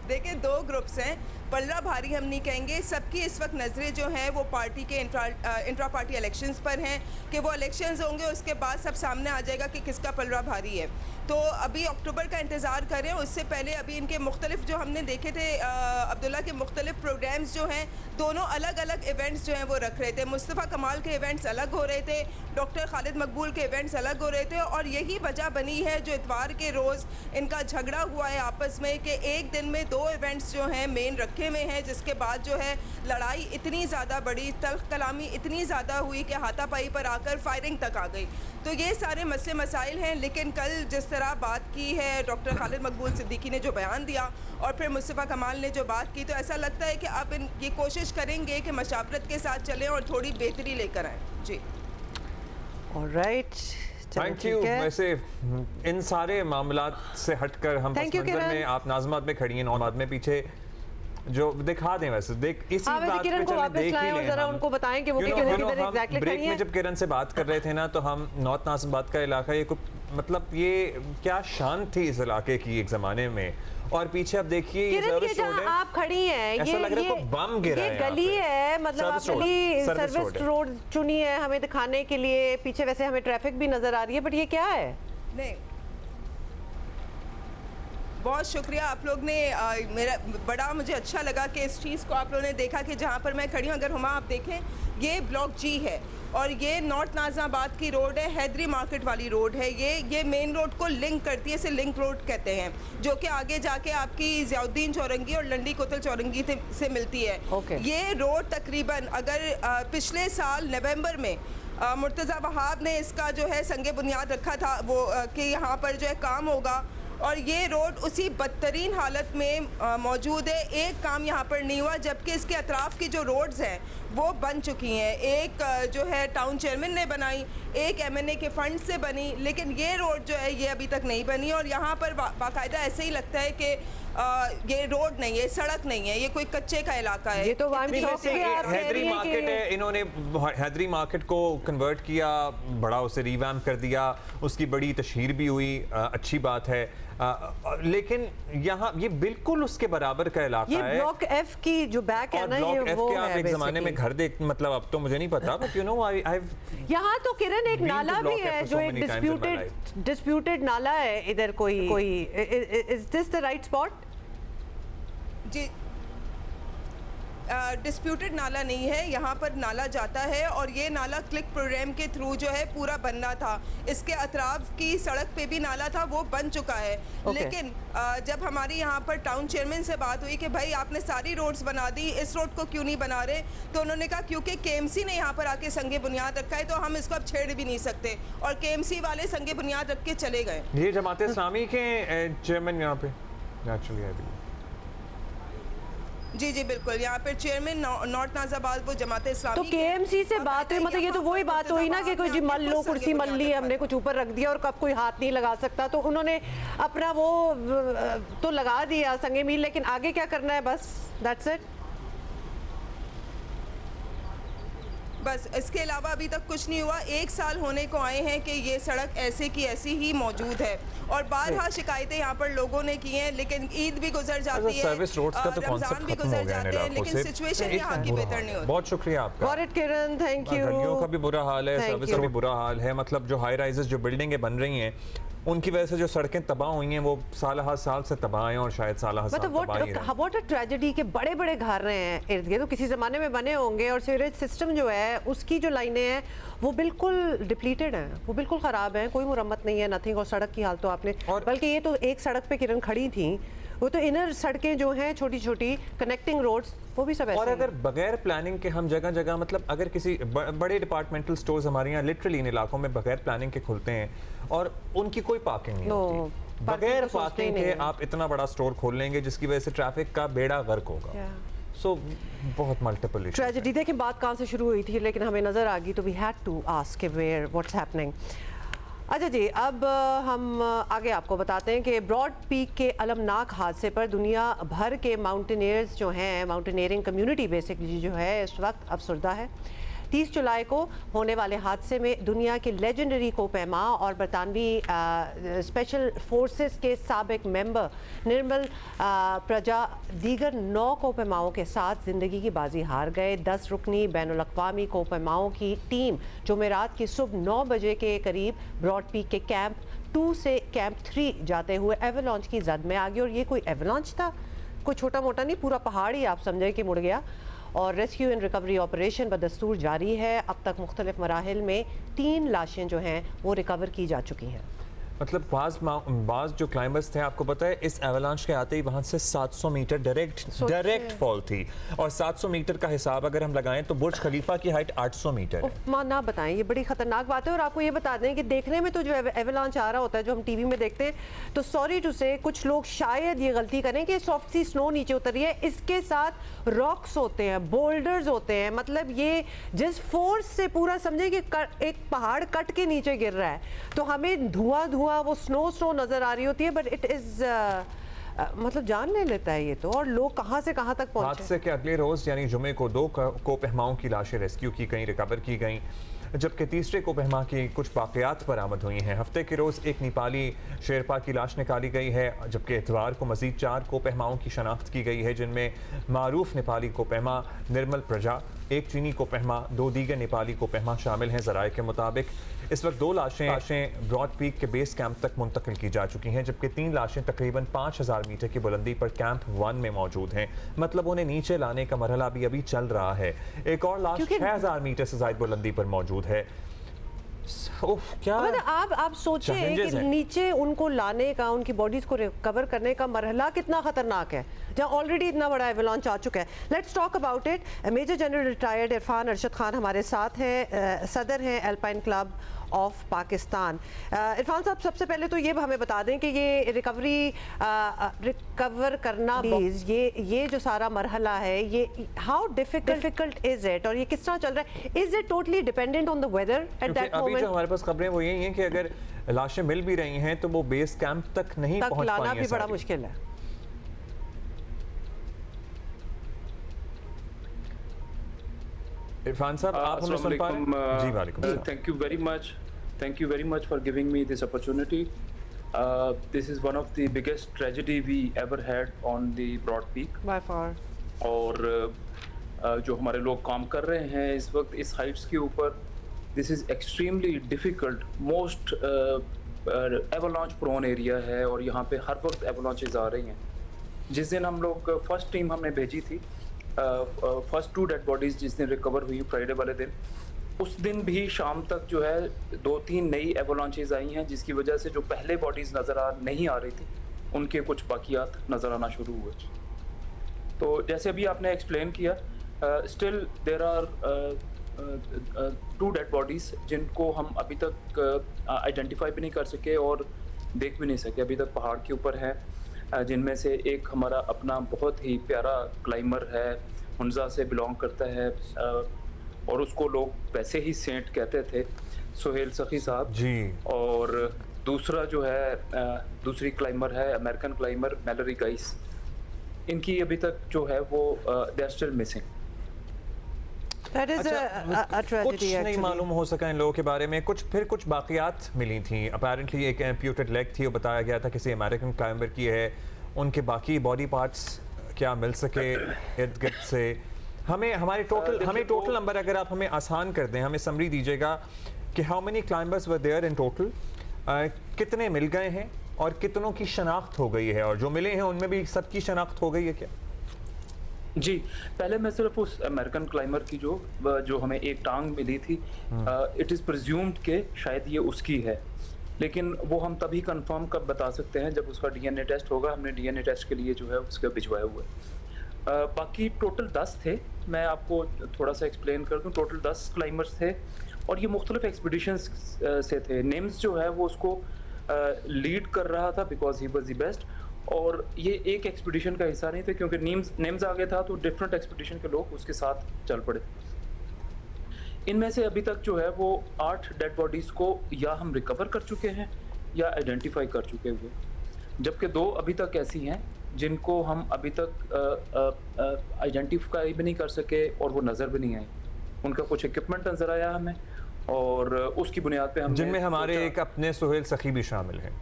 देखिए 2 ग्रुप्स हैं। पलड़ा भारी हम नहीं कहेंगे, सबकी इस वक्त नज़रें जो हैं वो पार्टी के इंट्रा पार्टी इलेक्शंस पर हैं कि वो इलेक्शंस होंगे, उसके बाद सब सामने आ जाएगा कि किसका पलड़ा भारी है। तो अभी अक्टूबर का इंतज़ार करें, उससे पहले अभी इनके मुख्तलिफ जो हमने देखे थे अब्दुल्ला के मुख्तलिफ प्रोग्राम्स जो हैं, दोनों अलग अलग इवेंट्स जो हैं वो रख रहे थे। मुस्तफ़ा कमाल के इवेंट्स अलग हो रहे थे, डॉक्टर खालिद मकबूल के इवेंट्स अलग हो रहे थे, और यही वजह बनी है जो इतवार के रोज़ इनका झगड़ा हुआ है आपस में कि एक दिन में 2 इवेंट्स जो हैं मेन रखे में है, जिसके बाद जो है लड़ाई इतनी ज़्यादा बड़ी, तल्ख कलामी इतनी ज़्यादा हुई कि हाथापाई पर आकर फायरिंग तक आ गई। तो ये सारे मसले मसाइल हैं, लेकिन कल जिस तरह बात की है डॉक्टर खालिद मकबूल सिद्दीकी ने जो बयान दिया और फिर मुस्तफ़ा कमाल ने जो बात की, तो ऐसा लगता है कि अब ये कोशिश करेंगे कि मशावरत के साथ चलें और थोड़ी बेहतरी लेकर आएँ। जी, ऑलराइट, थैंक यू। वैसे इन सारे मामलात से हटकर हम पस मंजर में, आप नाज़मात में खड़ी हैं, नौमाद में पीछे जो दिखा दें, वैसे देख इसी बात पे चले देख ही लें, जरा उनको बताएं कि वो किधर एग्जैक्टली ब्रेक में जब किरण से बात कर रहे थे ना, तो हम नॉर्थ नाज़िबाद का इलाका, ये मतलब ये क्या शान थी इस इलाके की एक ज़माने में, और पीछे अब देखिए ये सर्विस रोड है, आप खड़ी हैं, ऐसा लग रहा है कोई बम गिरा है, ये गली है, मतलब आपने सर्विस रोड चुनी है हमें दिखाने के लिए, पीछे वैसे हमें ट्रैफिक भी नजर आ रही है, बट ये क्या है? नहीं, बहुत शुक्रिया आप लोग ने, मेरा बड़ा मुझे अच्छा लगा कि इस चीज़ को आप लोगों ने देखा कि जहाँ पर मैं खड़ी हूँ, अगर हुमा आप देखें, ये ब्लॉक जी है और ये नॉर्थ नाज़िबाद की रोड है, हैदरी मार्केट वाली रोड है, ये मेन रोड को लिंक करती है, इसे लिंक रोड कहते हैं, जो कि आगे जाके आपकी ज़ियाउद्दीन चौरंगी और लंडी कोतल चौरंगी से मिलती है। ये रोड तकरीबन अगर पिछले साल नवंबर में मुर्तज़ा वहाब ने इसका जो है संगे बुनियाद रखा था वो कि यहाँ पर जो है काम होगा, और ये रोड उसी बदतरीन हालत में मौजूद है, एक काम यहाँ पर नहीं हुआ, जबकि इसके अतराफ़ की जो रोड्स हैं वो बन चुकी हैं। एक जो है टाउन चेयरमैन ने बनाई, एक MNA के फंड से बनी, लेकिन ये रोड जो है ये अभी तक नहीं बनी, और यहाँ पर बाकायदा ऐसे ही लगता है कि ये रोड नहीं है, सड़क नहीं है, ये कोई कच्चे का इलाका है। ये तो हैदरी मार्केट है, इन्होंने हैदरी मार्केट को कन्वर्ट किया, बड़ा उसे रिवैम्प कर दिया, उसकी बड़ी तशहीर भी हुई, अच्छी बात है, लेकिन यहाँ ये बिल्कुल उसके बराबर का इलाका है। ये ब्लॉक F की जो बैक है ना, ये वो है। आप एक जमाने में घर देख, मतलब अब तो मुझे नहीं पता, बट यू नो आई यहाँ तो किरण एक नाला भी है जो एक डिस्प्यूटेड नाला है इधर, कोई is this the right spot? जी डिस्प्यूटेड नाला नहीं है, यहाँ पर नाला जाता है और ये नाला क्लिक प्रोग्राम के थ्रू जो है पूरा बनना था। इसके अतराफ की सड़क पे भी नाला था, वो बन चुका है। लेकिन जब हमारी यहाँ पर टाउन चेयरमैन से बात हुई कि भाई आपने सारी रोड्स बना दी, इस रोड को क्यों नहीं बना रहे, तो उन्होंने कहा क्योंकि केएमसी ने यहाँ पर आके संगे बुनियाद रखा है तो हम इसको अब छेड़ भी नहीं सकते, और केएमसी वाले संगे बुनियाद रख के चले गए। ये जमात इस्लामी के चेयरमैन यहाँ पे नेचुरली जी जी बिल्कुल, यहाँ पे चेयरमैन नॉर्थ नाजाबाद वो जमात इस्लामी। तो केएमसी से बात हुई, मतलब ये तो वही बात हुई ना कि कोई जी मल लो, कुर्सी मल ली, हमने कुछ ऊपर रख दिया और कब कोई हाथ नहीं लगा सकता, तो उन्होंने अपना वो तो लगा दिया संगे मील, लेकिन आगे क्या करना है, बस दैट्स इट। बस इसके अलावा अभी तक कुछ नहीं हुआ। 1 साल होने को आए हैं कि ये सड़क ऐसे की ऐसी ही मौजूद है और बारहा शिकायतें यहाँ पर लोगों ने की हैं, लेकिन ईद भी गुजर जाती है, रमजान भी गुजर जाते हैं, लेकिन सिचुएशन यहाँ की बेहतर नहीं होती। बहुत शुक्रिया आपका किरण, थैंक यू। गलियों का भी बुरा हाल है, सर्विस का भी बुरा हाल है, मतलब जो हाई राइजेस जो बिल्डिंगें बन रही हैं उनकी वजह से जो सड़कें तबाह हुई हैं वो साल से तबाह हैं और शायद साल व्हाट अ ट्रेजेडी के बड़े बड़े घर रहे हैं इर्द गिर्द, तो किसी ज़माने में बने होंगे, और सीवरेज सिस्टम जो है उसकी जो लाइनें हैं वो बिल्कुल डिप्लीटेड हैं, वो बिल्कुल ख़राब हैं, कोई मुरम्मत नहीं है, नथिंग। और सड़क की हाल तो आपने, बल्कि ये तो एक सड़क पे किरण खड़ी थी, वो तो इनर सड़कें जो हैं छोटी छोटी कनेक्टिंग रोड्स वो भी सब ऐसे। और अगर बगैर प्लानिंग के हम जगह जगह, मतलब अगर किसी बड़े डिपार्टमेंटल स्टोर्स हमारे यहाँ लिटरली इन इलाकों में बगैर प्लानिंग के खुलते हैं और उनकी कोई पार्किंग नहीं होती, बगैर पार्किंग के आप इतना बड़ा स्टोर खोल लेंगे जिसकी वजह से ट्रैफिक का बेड़ा गर्क होगा। सो बहुत मल्टीपल ट्रेजेडी। देखिए बात कहाँ से शुरू हुई थी, लेकिन हमें नजर आ गई तो we had to ask where what's happening. अच्छा जी, अब हम आगे आपको बताते हैं कि ब्रॉड पीक के अलमनाक हादसे पर दुनिया भर के माउंटेनियर्स जो हैं, माउंटेनियरिंग कम्युनिटी बेसिकली जो है इस वक्त अफसरदा है। 30 जुलाई को होने वाले हादसे में दुनिया के लेजेंडरी कोपहमा और बरतानवी स्पेशल फोर्सेस के साबिक मेंबर निर्मल प्रजा दीगर 9 कोपहमाओं के साथ ज़िंदगी की बाजी हार गए। 10 रुकनी बैनुल-अक़वामी कोपहमाओं की टीम जुमेरात की सुबह 9 बजे के करीब ब्रॉड पीक के कैंप 2 से कैंप 3 जाते हुए एवलांच की जद में आ गई। और ये कोई एवलांच था, कोई छोटा मोटा नहीं, पूरा पहाड़ ही आप समझे कि मुड़ गया। और रेस्क्यू एंड रिकवरी ऑपरेशन बदस्तूर जारी है। अब तक मुख्तलिफ मराहिल में 3 लाशें जो हैं वो रिकवर की जा चुकी हैं। मतलब बाज जो क्लाइंबर्स थे, आपको पता है इस एवलांच के आते ही वहाँ से 700 मीटर डायरेक्ट फॉल थी, और 700 मीटर का हिसाब अगर हम लगाएं तो बुर्ज खलीफा की हाइट 800 मीटर है। ना बताएं, ये बड़ी खतरनाक बात है। और आपको ये बता दें कि देखने में तो जो एवलांच आ रहा होता है जो हम टीवी में देखते हैं, तो सॉरी टू से कुछ लोग शायद ये गलती करें कि सॉफ्ट सी स्नो नीचे उतरी है, इसके साथ रॉक्स होते हैं, बोल्डर्स होते हैं, मतलब ये जिस फोर्स से पूरा समझे कि एक पहाड़ कट के नीचे गिर रहा है, तो हमें धुआं वो स्नो नजर आ रही होती है, बट इट इज मतलब जान ले लेता है ये तो। और लोग कहां से कहां तक पहुंचे। हादसे के अगले रोज यानी जुमे को 2 कोपहमाओं की लाशें रेस्क्यू की गई, रिकवर की गई, जबकि तीसरे कोपहमा की कुछ बाक़ियात बरामद हुई हैं। हफ्ते के रोज़ एक नेपाली शेरपा की लाश निकाली गई है, जबकि इतवार को मज़ीद 4 कोपहमाओं की शनाख्त की गई है, जिनमें मारूफ नेपाली कोपहमा निर्मल प्रजा, एक चीनी कोपहमा, 2 दीगर नेपाली कोपहमा शामिल हैं। ज़राए के मुताबिक इस वक्त 2 लाशें ब्रॉड पीक के बेस कैंप तक मुंतकिल की जा चुकी हैं, जबकि 3 लाशें तकरीबन 5000 मीटर की बुलंदी पर कैंप 1 में मौजूद हैं। मतलब उन्हें नीचे लाने का मरहला भी अभी चल रहा है। एक और लाश 6000 मीटर से ज़ायद बुलंदी पर मौजूद है। क्या आप सोचिए कि नीचे उनको लाने का, उनकी बॉडीज को रिकवर करने का मरहला कितना खतरनाक है, जहाँ ऑलरेडी इतना बड़ा एवलांच आ चुका है। Let's talk about it. Major general retired Irfan Arshad Khan हमारे साथ हैं, सदर हैं Alpine Club of Pakistan. Irfan साहब, सबसे पहले तो ये हमें बता दें कि ये रिकवर करना, ये जो सारा मरहला है, ये हाउ डिफिकल्ट इज इट, और ये किस तरह चल रहा है? Is it totally dependent on the weather at that moment? जो हमारे पास खबरें वो यही हैं कि अगर लाशें मिल भी रही हैं तो वो बेस कैंप तक नहीं पहुंच पाएंगे, लाना भी बड़ा मुश्किल है। इरफान साहब, आप हमें सुन पा रहे हैं? जी, वालेकुम सलाम। Thank you very much for giving me this opportunity. This is one of the biggest tragedy we ever had on the Broad Peak. By far. और जो हमारे लोग काम कर रहे हैं इस वक्त इस हाइट्स के ऊपर, this is extremely difficult, most avalanche prone area है, और यहाँ पे हर वक्त avalanches आ रही हैं। जिस दिन हम लोग फर्स्ट टीम हमने भेजी थी फर्स्ट 2 डेड बॉडीज़ जिस दिन रिकवर हुई फ्राइडे वाले दिन, उस दिन भी शाम तक जो है 2-3 नई एवलांचेज आई हैं, जिसकी वजह से जो पहले बॉडीज़ नहीं आ रही थी उनके कुछ बाकियात नज़र आना शुरू हुए। तो जैसे अभी आपने एक्सप्लेन किया, still there are 2 dead bodies जिनको हम अभी तक आइडेंटिफाई भी नहीं कर सके और देख भी नहीं सके, अभी तक पहाड़ के ऊपर हैं, जिनमें से एक हमारा अपना बहुत ही प्यारा क्लाइंबर है, हुंजा से बिलोंग करता है और उसको लोग वैसे ही सेंट कहते थे, सुहेल सखी साहब जी। और दूसरा जो है दूसरी क्लाइंबर है अमेरिकन क्लाइंबर मैलरी गाइस। इनकी अभी तक जो है वो they are still missing. That is a tragedy, कुछ नहीं मालूम हो सका इन लोगों के बारे में। कुछ बाकियात मिली थी, अपेरेंटली एक एम्प्यूटेड लेग थी, वो बताया गया था किसी अमेरिकन क्लाइंबर की है। उनके बाकी बॉडी पार्ट्स क्या मिल सके इर्द गिर्द से? हमें टोटल नंबर अगर आप हमें आसान कर दें, हमें समरी दीजिएगा कि how many climbers were there in total, कितने मिल गए हैं और कितनों की शनाख्त हो गई है, और जो मिले हैं उनमें भी सबकी शनाख्त हो गई है क्या? जी, पहले मैं सिर्फ उस अमेरिकन क्लाइंबर की जो हमें एक टांग मिली थी, इट इज़ प्रिज्यूम्ड के शायद ये उसकी है, लेकिन वो हम तभी कंफर्म कब बता सकते हैं जब उसका डीएनए टेस्ट होगा। हमने डीएनए टेस्ट के लिए जो है उसका भिजवाया हुआ है। बाकी टोटल 10 थे, मैं आपको थोड़ा सा एक्सप्लेन कर दूं। टोटल 10 क्लाइंबर्स थे और ये मुख्तलिफ एक्सपीडिशंस से थे। नेम्स जो है वो उसको लीड कर रहा था because he was the best, और ये एक एक्सपीडिशन का हिस्सा नहीं थे क्योंकि नेम्स आगे था तो डिफरेंट एक्सपीडिशन के लोग उसके साथ चल पड़े। इनमें से अभी तक जो है वो 8 डेड बॉडीज़ को या हम रिकवर कर चुके हैं या आइडेंटिफाई कर चुके हुए, जबकि 2 अभी तक ऐसी हैं जिनको हम अभी तक आइडेंटिफाई भी नहीं कर सके और वो नज़र भी नहीं आई। उनका कुछ इक्विपमेंट नज़र आया हमें और उसकी बुनियाद पे हम, जिनमें हमारे एक अपने सुहेल सखी भी शामिल हैं।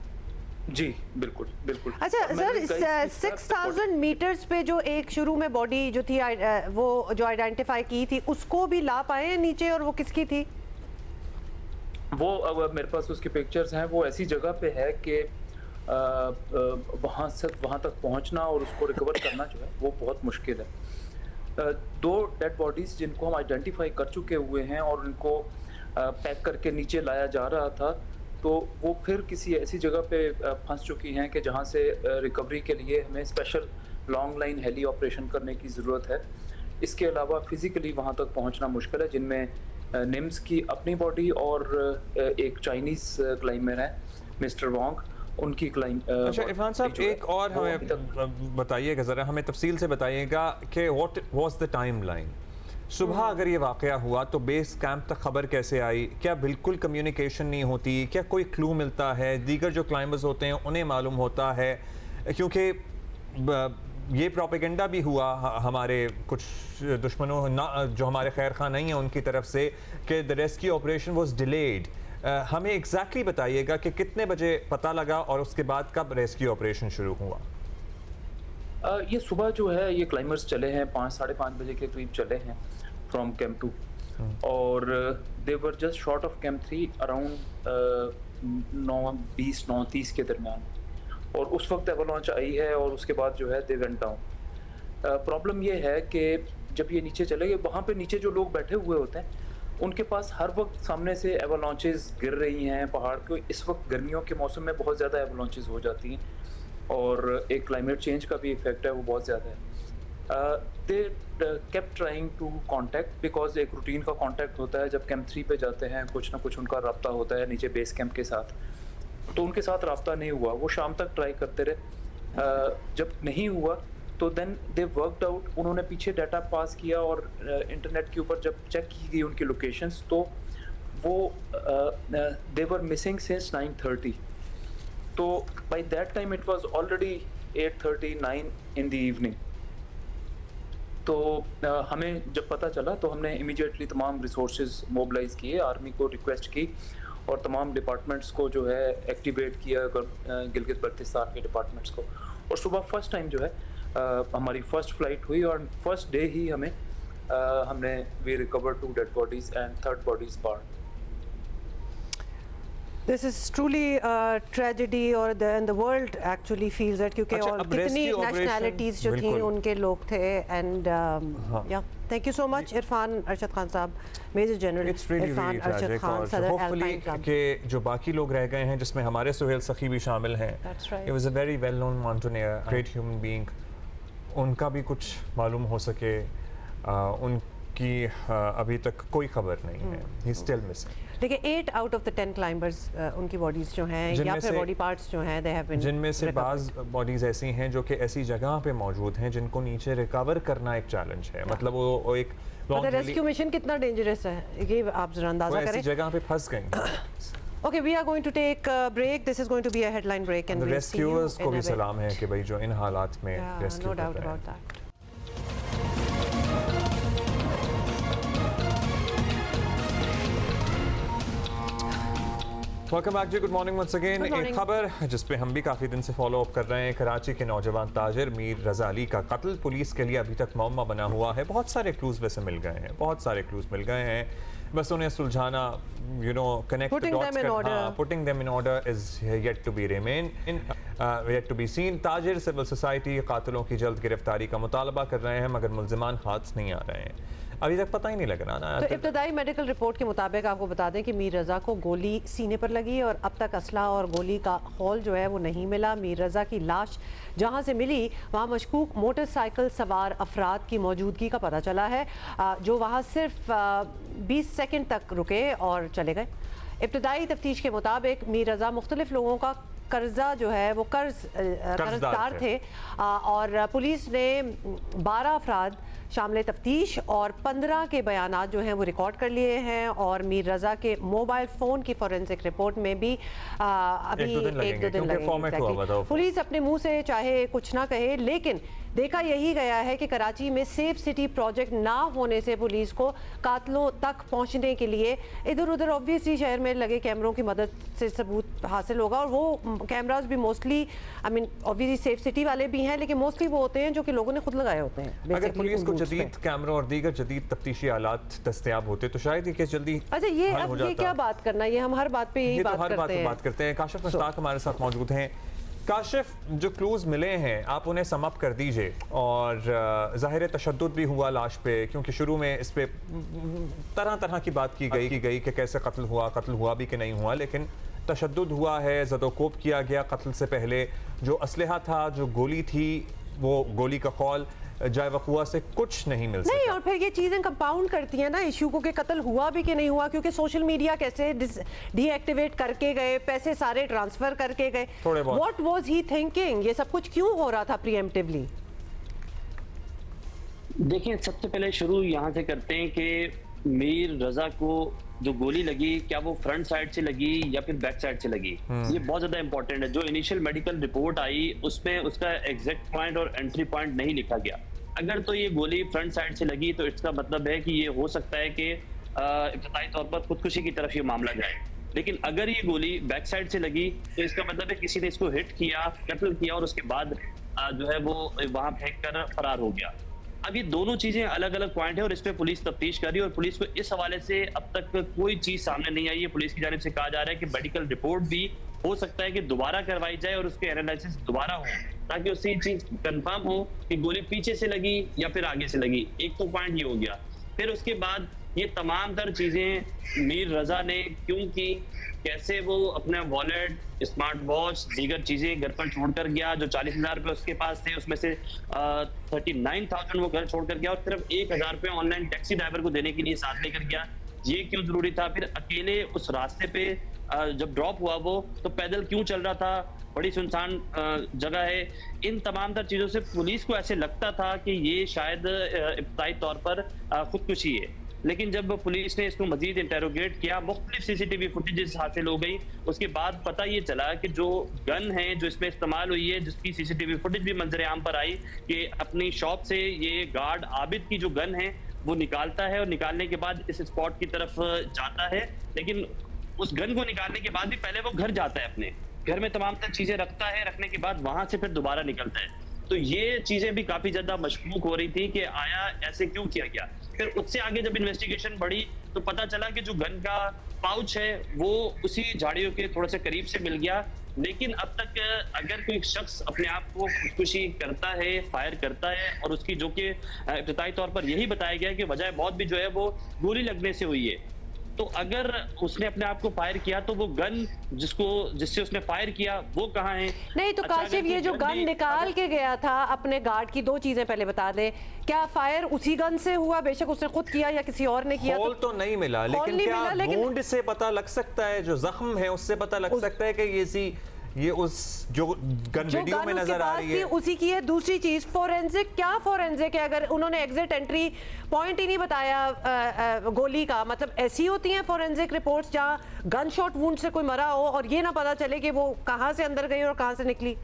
जी बिल्कुल बिल्कुल। अच्छा सर, 6000 मीटर्स पे जो एक शुरू में बॉडी जो थी वो जो आइडेंटिफाई की थी, उसको भी ला पाए नीचे, और वो किसकी थी? वो अब मेरे पास उसकी पिक्चर्स हैं। वो ऐसी जगह पे है कि वहाँ तक पहुँचना और उसको रिकवर करना जो है वो बहुत मुश्किल है। 2 डेड बॉडीज़ जिनको हम आइडेंटिफाई कर चुके हुए हैं और उनको पैक करके नीचे लाया जा रहा था, तो वो फिर किसी ऐसी जगह पे फंस चुकी हैं कि जहाँ से रिकवरी के लिए हमें special long line heli operation करने की ज़रूरत है। इसके अलावा फ़िज़िकली वहाँ तक पहुँचना मुश्किल है, जिनमें निम्स की अपनी बॉडी और एक चाइनीज़ क्लाइंबर है मिस्टर वोंग, उनकी अच्छा इरफान साहब, एक और हमें बताइएगा ज़रा, हमें तफसील से बताइएगा कि what was the time line? सुबह अगर ये वाक़या हुआ तो बेस कैंप तक खबर कैसे आई? क्या बिल्कुल कम्युनिकेशन नहीं होती? क्या कोई क्लू मिलता है? दीगर जो क्लाइंबर्स होते हैं उन्हें मालूम होता है? क्योंकि ये प्रोपेगेंडा भी हुआ हमारे कुछ दुश्मनों जो हमारे खैर खा नहीं हैं उनकी तरफ से कि the rescue operation was delayed. हमें एग्जैक्टली बताइएगा कि कितने बजे पता लगा और उसके बाद कब रेस्क्यू ऑपरेशन शुरू हुआ? ये सुबह जो है ये क्लाइंबर्स चले हैं 5-5:30 बजे के करीब चले हैं फ्रॉम कैंप 2, और they were just short of camp 3 around 9:20-9:30 के दरमियान, और उस वक्त एवलांच आई है और उसके बाद जो है दे वेंट डाउन। प्रॉब्लम ये है कि जब ये नीचे चले गए, वहाँ पे नीचे जो लोग बैठे हुए होते हैं उनके पास हर वक्त सामने से एवलांचेस गिर रही हैं पहाड़ को। इस वक्त गर्मियों के मौसम में बहुत ज़्यादा एवलांचेस हो जाती हैं और एक क्लाइमेट चेंज का भी इफेक्ट है, वो बहुत ज़्यादा है। They kept trying to contact because एक रूटीन का कांटेक्ट होता है जब कैंप 3 पे जाते हैं, कुछ ना कुछ उनका रब्ता होता है नीचे बेस कैंप के साथ, तो उनके साथ रब्ता नहीं हुआ। वो शाम तक ट्राई करते रहे, जब नहीं हुआ तो देन दे वर्कड आउट। उन्होंने पीछे डाटा पास किया और इंटरनेट के ऊपर जब चेक की गई उनकी लोकेशंस, तो वो दे वर मिसिंग सिंस 9:30। तो by that time it was already 8:39 in the evening. तो हमें जब पता चला तो हमने इमीडिएटली तमाम रिसोर्सेज मोबिलाइज किए, आर्मी को रिक्वेस्ट की और तमाम डिपार्टमेंट्स को जो है एक्टिवेट किया, गिलगित बल्तिस्तान के डिपार्टमेंट्स को। और सुबह फर्स्ट टाइम जो है हमारी फर्स्ट फ्लाइट हुई और फर्स्ट डे ही हमने we recover 2 dead bodies and 3rd bodies burn. This is truly a tragedy, and the world actually feels that क्योंकि और कितनी nationalities जो थी उनके लोग थे, and yeah, thank you so much Irfan Arshad Khan साहब, Major General इरफान अरशद खान, सदर एल्पाइन क्लब के जो बाकी लोग रह गए हैं जिसमें हमारे सुहेल सखी भी शामिल हैं. He was a very well known mountaineer, great human being. उनका भी कुछ मालूम हो सके, उनकी अभी तक कोई खबर नहीं है. He's still missing. देखिए 8 out of the 10 climbers उनकी बॉडीज जो हैं या फिर बॉडी पार्ट्स जो हैं they have been जिनमें से बाज बॉडीज ऐसी हैं जो कि ऐसी जगह पे मौजूद हैं जिनको नीचे रिकवर करना एक चैलेंज है. मतलब वो एक रेस्क्यू मिशन कितना डेंजरस है ये आप जरा अंदाजा करें. ऐसी जगह पे फंस गए. Okay, we are going to take a break. This is going to be a headline break, and we'll see you rescuers को भी सलाम है कि भाई जो इन हालात में rescue no doubt about that. Welcome back जी, गुड मॉर्निंग वंस अगेन. एक खबर जिस पे हम भी काफ़ी दिन से फॉलो अप कर रहे हैं, कराची के नौजवान ताजिर मीर रजा अली का कत्ल पुलिस के लिए अभी तक मौमा बना हुआ है. बहुत सारे क्लूज वैसे मिल गए हैं, बहुत सारे क्लूज मिल गए हैं, बस उन्हें सुलझाना, you know, connect the dots, putting them in order is yet to be remain in yet to be seen. ताजिर सिविल सोसाइटी कातिलों की जल्द गिरफ्तारी का मुतालबा कर रहे हैं मगर मुल्जिमान हाथ नहीं आ रहे हैं. अभी तक पता ही नहीं लग रहा ना. तो इब्तदाई मेडिकल रिपोर्ट के मुताबिक आपको बता दें कि मीर रज़ा को गोली सीने पर लगी और अब तक असला और गोली का हॉल जो है वो नहीं मिला. मीर रज़ा की लाश जहां से मिली वहां मशकूक मोटरसाइकिल सवार अफराद की मौजूदगी का पता चला है, जो वहां सिर्फ 20 सेकंड तक रुके और चले गए. इब्तदाई तफ्तीश के मुताबिक मीर रज़ा मुख्तलिफ लोगों का कर्जा जो है वो कर्जदार थे और पुलिस ने 12 अफराद शामिल तफ्तीश और 15 के बयानात जो हैं वो रिकॉर्ड कर लिए हैं. और मीर रज़ा के मोबाइल फ़ोन की फॉरेंसिक रिपोर्ट में भी अभी 1-2 दिन लगेंगे. पुलिस अपने मुंह से चाहे कुछ ना कहे, लेकिन देखा यही गया है कि कराची में सेफ सिटी प्रोजेक्ट ना होने से पुलिस को कातलों तक पहुंचने के लिए इधर उधर ऑब्वियसली शहर में लगे कैमरों की मदद से सबूत हासिल होगा. और वो कैमरास भी mostly, I mean obviously safe city वाले भी हैं, लेकिन मोस्टली वो होते हैं जो कि लोगों ने खुद लगाए होते हैं. अगर पुलिस को जदीद कैमरा और दीगर जदीद तफ्तीशी आलात दस्तयाब होते तो शायद ये केस जल्दी. अच्छा, ये अब ये क्या बात करना, ये हम हर बात पे यही बात करते हैं. काशिफ मुश्ताक हमारे साथ मौजूद हैं. काशिफ, जो क्लूज मिले हैं आप उन्हें सम अप कर दीजिए. और ज़ाहिर तशद्दुद भी हुआ लाश पे, क्योंकि शुरू में इस पे तरह तरह की बात की गई कि कैसे कत्ल हुआ भी कि नहीं हुआ, लेकिन तशद्दुद हुआ है, ज़दोकोब किया गया कत्ल से पहले. जो असलहा था, जो गोली थी, वो गोली का खौल जाए वक़ुआ से कुछ नहीं मिल सकता. नहीं, और फिर ये चीज़ें कंपाउंड करती हैं ना इशू को कि कत्ल हुआ भी कि नहीं हुआ, क्योंकि सोशल मीडिया कैसे डीएक्टिवेट करके गए, पैसे सारे ट्रांसफर करके गए. What was he thinking? ये सब कुछ क्यों हो रहा था प्रीएम्प्टिवली? देखिए, सबसे पहले शुरू यहाँ से करते हैं कि मीर रजा को जो गोली लगी, क्या वो फ्रंट साइड से लगी या फिर बैक साइड से लगी, ये बहुत ज्यादा इंपॉर्टेंट है. जो इनिशियल मेडिकल रिपोर्ट आई उसमें उसका एग्जैक्ट पॉइंट और एंट्री पॉइंट नहीं लिखा गया. अगर तो ये गोली फ्रंट साइड से लगी तो इसका मतलब है कि ये हो सकता है कि इब्तिदाई तौर पर खुदकुशी की तरफ ये मामला जाए. लेकिन अगर ये गोली बैक साइड से लगी तो इसका मतलब है किसी ने इसको हिट किया, कत्ल किया और उसके बाद जो है वो वहां फेंक कर फरार हो गया. अब ये दोनों चीजें अलग अलग पॉइंट है और इस पे पुलिस तफ्तीश कर रही है. और पुलिस को इस हवाले से अब तक कोई चीज सामने नहीं आई है. पुलिस की जानिब से कहा जा रहा है कि मेडिकल रिपोर्ट भी हो सकता है कि दोबारा करवाई जाए और उसके एनालिसिस दोबारा हो, ताकि उससे ये चीज कंफर्म हो कि गोली पीछे से लगी या फिर आगे से लगी. एक तो पॉइंट ये हो गया. फिर उसके बाद ये तमाम तर चीजें मीर रजा ने क्यों की, कैसे वो अपना वॉलेट, स्मार्ट वॉच, दीगर चीजें घर पर छोड़कर गया. जो 40,000 रुपए उसके पास थे उसमें से 39,000 वो घर छोड़कर गया और सिर्फ 1,000 रुपए ऑनलाइन टैक्सी ड्राइवर को देने के लिए साथ लेकर गया. ये क्यों जरूरी था? फिर अकेले उस रास्ते पे जब ड्रॉप हुआ वो तो पैदल क्यों चल रहा था? बड़ी सुनसान जगह है. इन तमाम तर चीजों से पुलिस को ऐसे लगता था कि ये शायद इब्तिदाई तौर पर खुदकुशी है. लेकिन जब पुलिस ने इसको मजीद इंटेरोगेट किया, मुख्तलिफ सीसीटीवी फुटेजेस हासिल हो गई, उसके बाद पता ये चला कि जो गन है जो इसमें इस्तेमाल हुई है, जिसकी सीसीटीवी फुटेज भी मंजर आम पर आई, कि अपनी शॉप से ये गार्ड आबिद की जो गन है वो निकालता है और निकालने के बाद इस स्पॉट की तरफ जाता है. लेकिन उस गन को निकालने के बाद भी पहले वो घर जाता है, अपने घर में तमाम तर चीजें रखता है, रखने के बाद वहां से फिर दोबारा निकलता है. तो ये चीजें भी काफी ज्यादा मशकूक हो रही थी कि आया ऐसे क्यों किया गया. फिर उससे आगे जब इन्वेस्टिगेशन बढ़ी तो पता चला कि जो गन का पाउच है वो उसी झाड़ियों के थोड़ा से करीब से मिल गया। लेकिन अब तक अगर कोई शख्स अपने आप को खुदकुशी करता है, फायर करता है, और उसकी जो कि इब्तिदाई तौर पर यही बताया गया कि वजह मौत भी जो है वो गोली लगने से हुई है, तो अगर उसने अपने आप को फायर किया तो वो गन जिससे उसने फायर किया वो कहाँ है? नहीं तो काशिफ, ये जो गन निकाल के गया था अपने गार्ड की, दो चीजें पहले बता दें, क्या फायर उसी गन से हुआ, बेशक उसने खुद किया या किसी और ने किया? होल तो नहीं मिला, लेकिन क्या वुंड से पता लग सकता है, जो जख्म है उससे पता लग सकता है कि ये उस जो गन वीडियो में नजर आ रही है उसी की है? दूसरी चीज, फोरेंसिक, क्या फोरेंसिक है? अगर उन्होंने एग्जिट एंट्री पॉइंट ही नहीं बताया गोली का, मतलब ऐसी होती हैं फोरेंसिक रिपोर्ट्स जहां गन शॉट वुंड से कोई मरा हो और ये ना पता चले कि वो कहां से अंदर गई और कहां से निकली?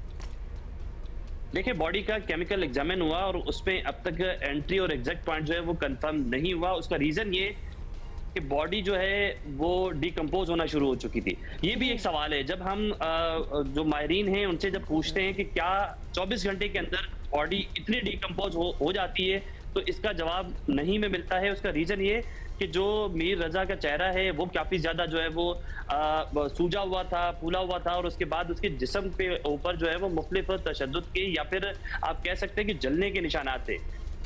देखिए, बॉडी का केमिकल एग्जामिन हुआ और उसमें अब तक एंट्री और एग्जैक्ट पॉइंट जो है वो कंफर्म नहीं हुआ। उसका रीजन ये कि बॉडी जो है वो डिकम्पोज होना शुरू हो चुकी थी। ये भी एक सवाल है, जब हम जो माहिरीन हैं उनसे जब पूछते हैं कि क्या 24 घंटे के अंदर बॉडी इतनी डिकम्पोज हो जाती है, तो इसका जवाब नहीं में मिलता है। उसका रीजन ये कि जो मीर रजा का चेहरा है वो काफी ज्यादा जो है वो सूजा हुआ था, फूला हुआ था, और उसके बाद उसके जिस्म पे ऊपर जो है वो मुख्तलिफ तशद्दुद के या फिर आप कह सकते हैं कि जलने के निशानात थे।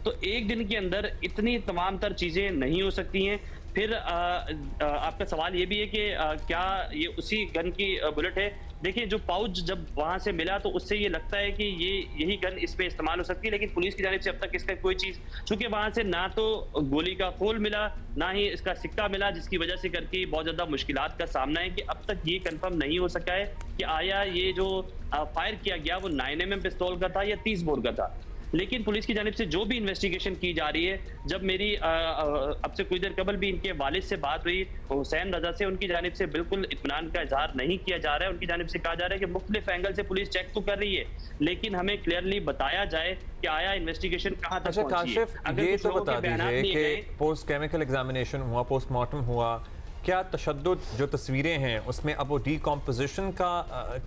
तो एक दिन के अंदर इतनी तमाम तर चीजें नहीं हो सकती हैं। फिर आपका सवाल ये भी है कि क्या ये उसी गन की बुलेट है? देखिए, जो पाउच जब वहां से मिला तो उससे ये लगता है कि यही गन इस पे इस्तेमाल हो सकती है, लेकिन पुलिस की जानिब से अब तक इसका कोई चीज, चूंकि वहां से ना तो गोली का खोल मिला ना ही इसका सिक्का मिला, जिसकी वजह से करके बहुत ज्यादा मुश्किलात का सामना है कि अब तक ये कंफर्म नहीं हो सका है कि आया ये जो फायर किया गया वो 9mm पिस्तौल का था या 30 बोर का था। लेकिन पुलिस की जानिब से जो भी इन्वेस्टिगेशन की जा रही है, जब मेरी अब से कुछ देर कबल भी इनके वालिद से बात हुई हुसैन रजा से, उनकी जानिब से बिल्कुल इत्मीनान का इजहार नहीं किया जा रहा है। उनकी जानिब से कहा जा रहा है कि मुख्तलिफ एंगल से पुलिस चेक तो कर रही है, लेकिन हमें क्लियरली बताया जाए कि आया इन्वेस्टिगेशन कहाँ तक पहुंची है। अगर ये तो बता दीजिए कि पोस्ट केमिकल एग्जामिनेशन हुआ, पोस्टमार्टम हुआ, क्या तशद्दुद जो तस्वीरें हैं उसमें अब वो डीकम्पोजिशन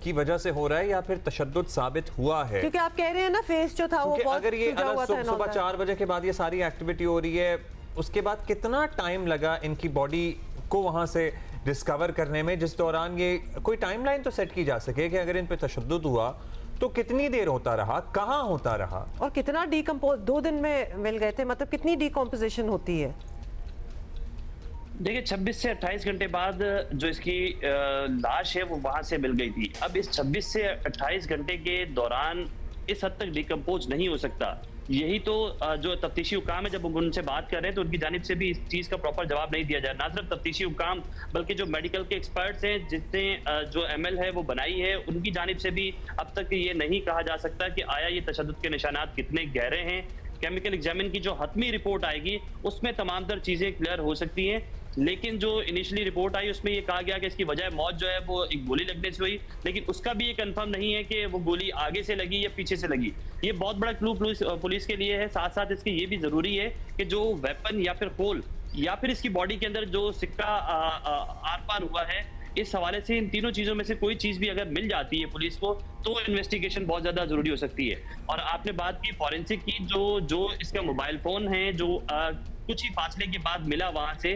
की वजह से हो रहा है या फिर तशद्दुद साबित हुआ है? क्योंकि आप कह रहे हैं ना फेस जो था वो बहुत सूजा हुआ था। सुबह 4 बजे के बाद ये सारी एक्टिविटी हो रही है, उसके बाद कितना टाइम लगा इनकी बॉडी को वहां से डिस्कवर करने में, जिस दौरान ये कोई टाइमलाइन तो सेट की जा सके कि अगर इन पे तशद्दुद हुआ तो कितनी देर होता रहा, कहाँ होता रहा, और कितना डीकम्पोज 2 दिन में मिल गए थे, मतलब कितनी डीकम्पोजिशन होती है? देखिए, 26 से 28 घंटे बाद जो इसकी लाश है वो वहां से मिल गई थी। अब इस 26 से 28 घंटे के दौरान इस हद तक डिकम्पोज नहीं हो सकता। यही तो जो तफ्तीशी हुकाम है, जब हम उनसे बात कर रहे हैं तो उनकी जानिब से भी इस चीज़ का प्रॉपर जवाब नहीं दिया जा रहा। ना सिर्फ तफ्तीशी हुकाम बल्कि जो मेडिकल के एक्सपर्ट्स हैं जितने जो ML है वो बनाई है, उनकी जानिब से भी अब तक ये नहीं कहा जा सकता कि आया ये तशद्दुद के निशानात कितने गहरे हैं। केमिकल एग्जामिन की जो हतमी रिपोर्ट आएगी उसमें तमाम तर चीज़ें क्लियर हो सकती हैं, लेकिन जो इनिशियली रिपोर्ट आई उसमें ये कहा गया कि इसकी वजह मौत जो है वो एक गोली लगने से हुई, लेकिन उसका भी ये कंफर्म नहीं है कि वो गोली आगे से लगी या पीछे से लगी। ये बहुत बड़ा क्लू पुलिस के लिए है। साथ साथ इसके ये भी जरूरी है कि जो वेपन या फिर होल या फिर इसकी बॉडी के अंदर जो सिक्का आर पार हुआ है, इस हवाले से इन तीनों चीजों में से कोई चीज भी अगर मिल जाती है पुलिस को तो इन्वेस्टिगेशन बहुत ज्यादा जरूरी हो सकती है। और आपने बात की फॉरेंसिक की, जो इसका मोबाइल फोन है जो कुछ ही फासले के बाद मिला वहां से,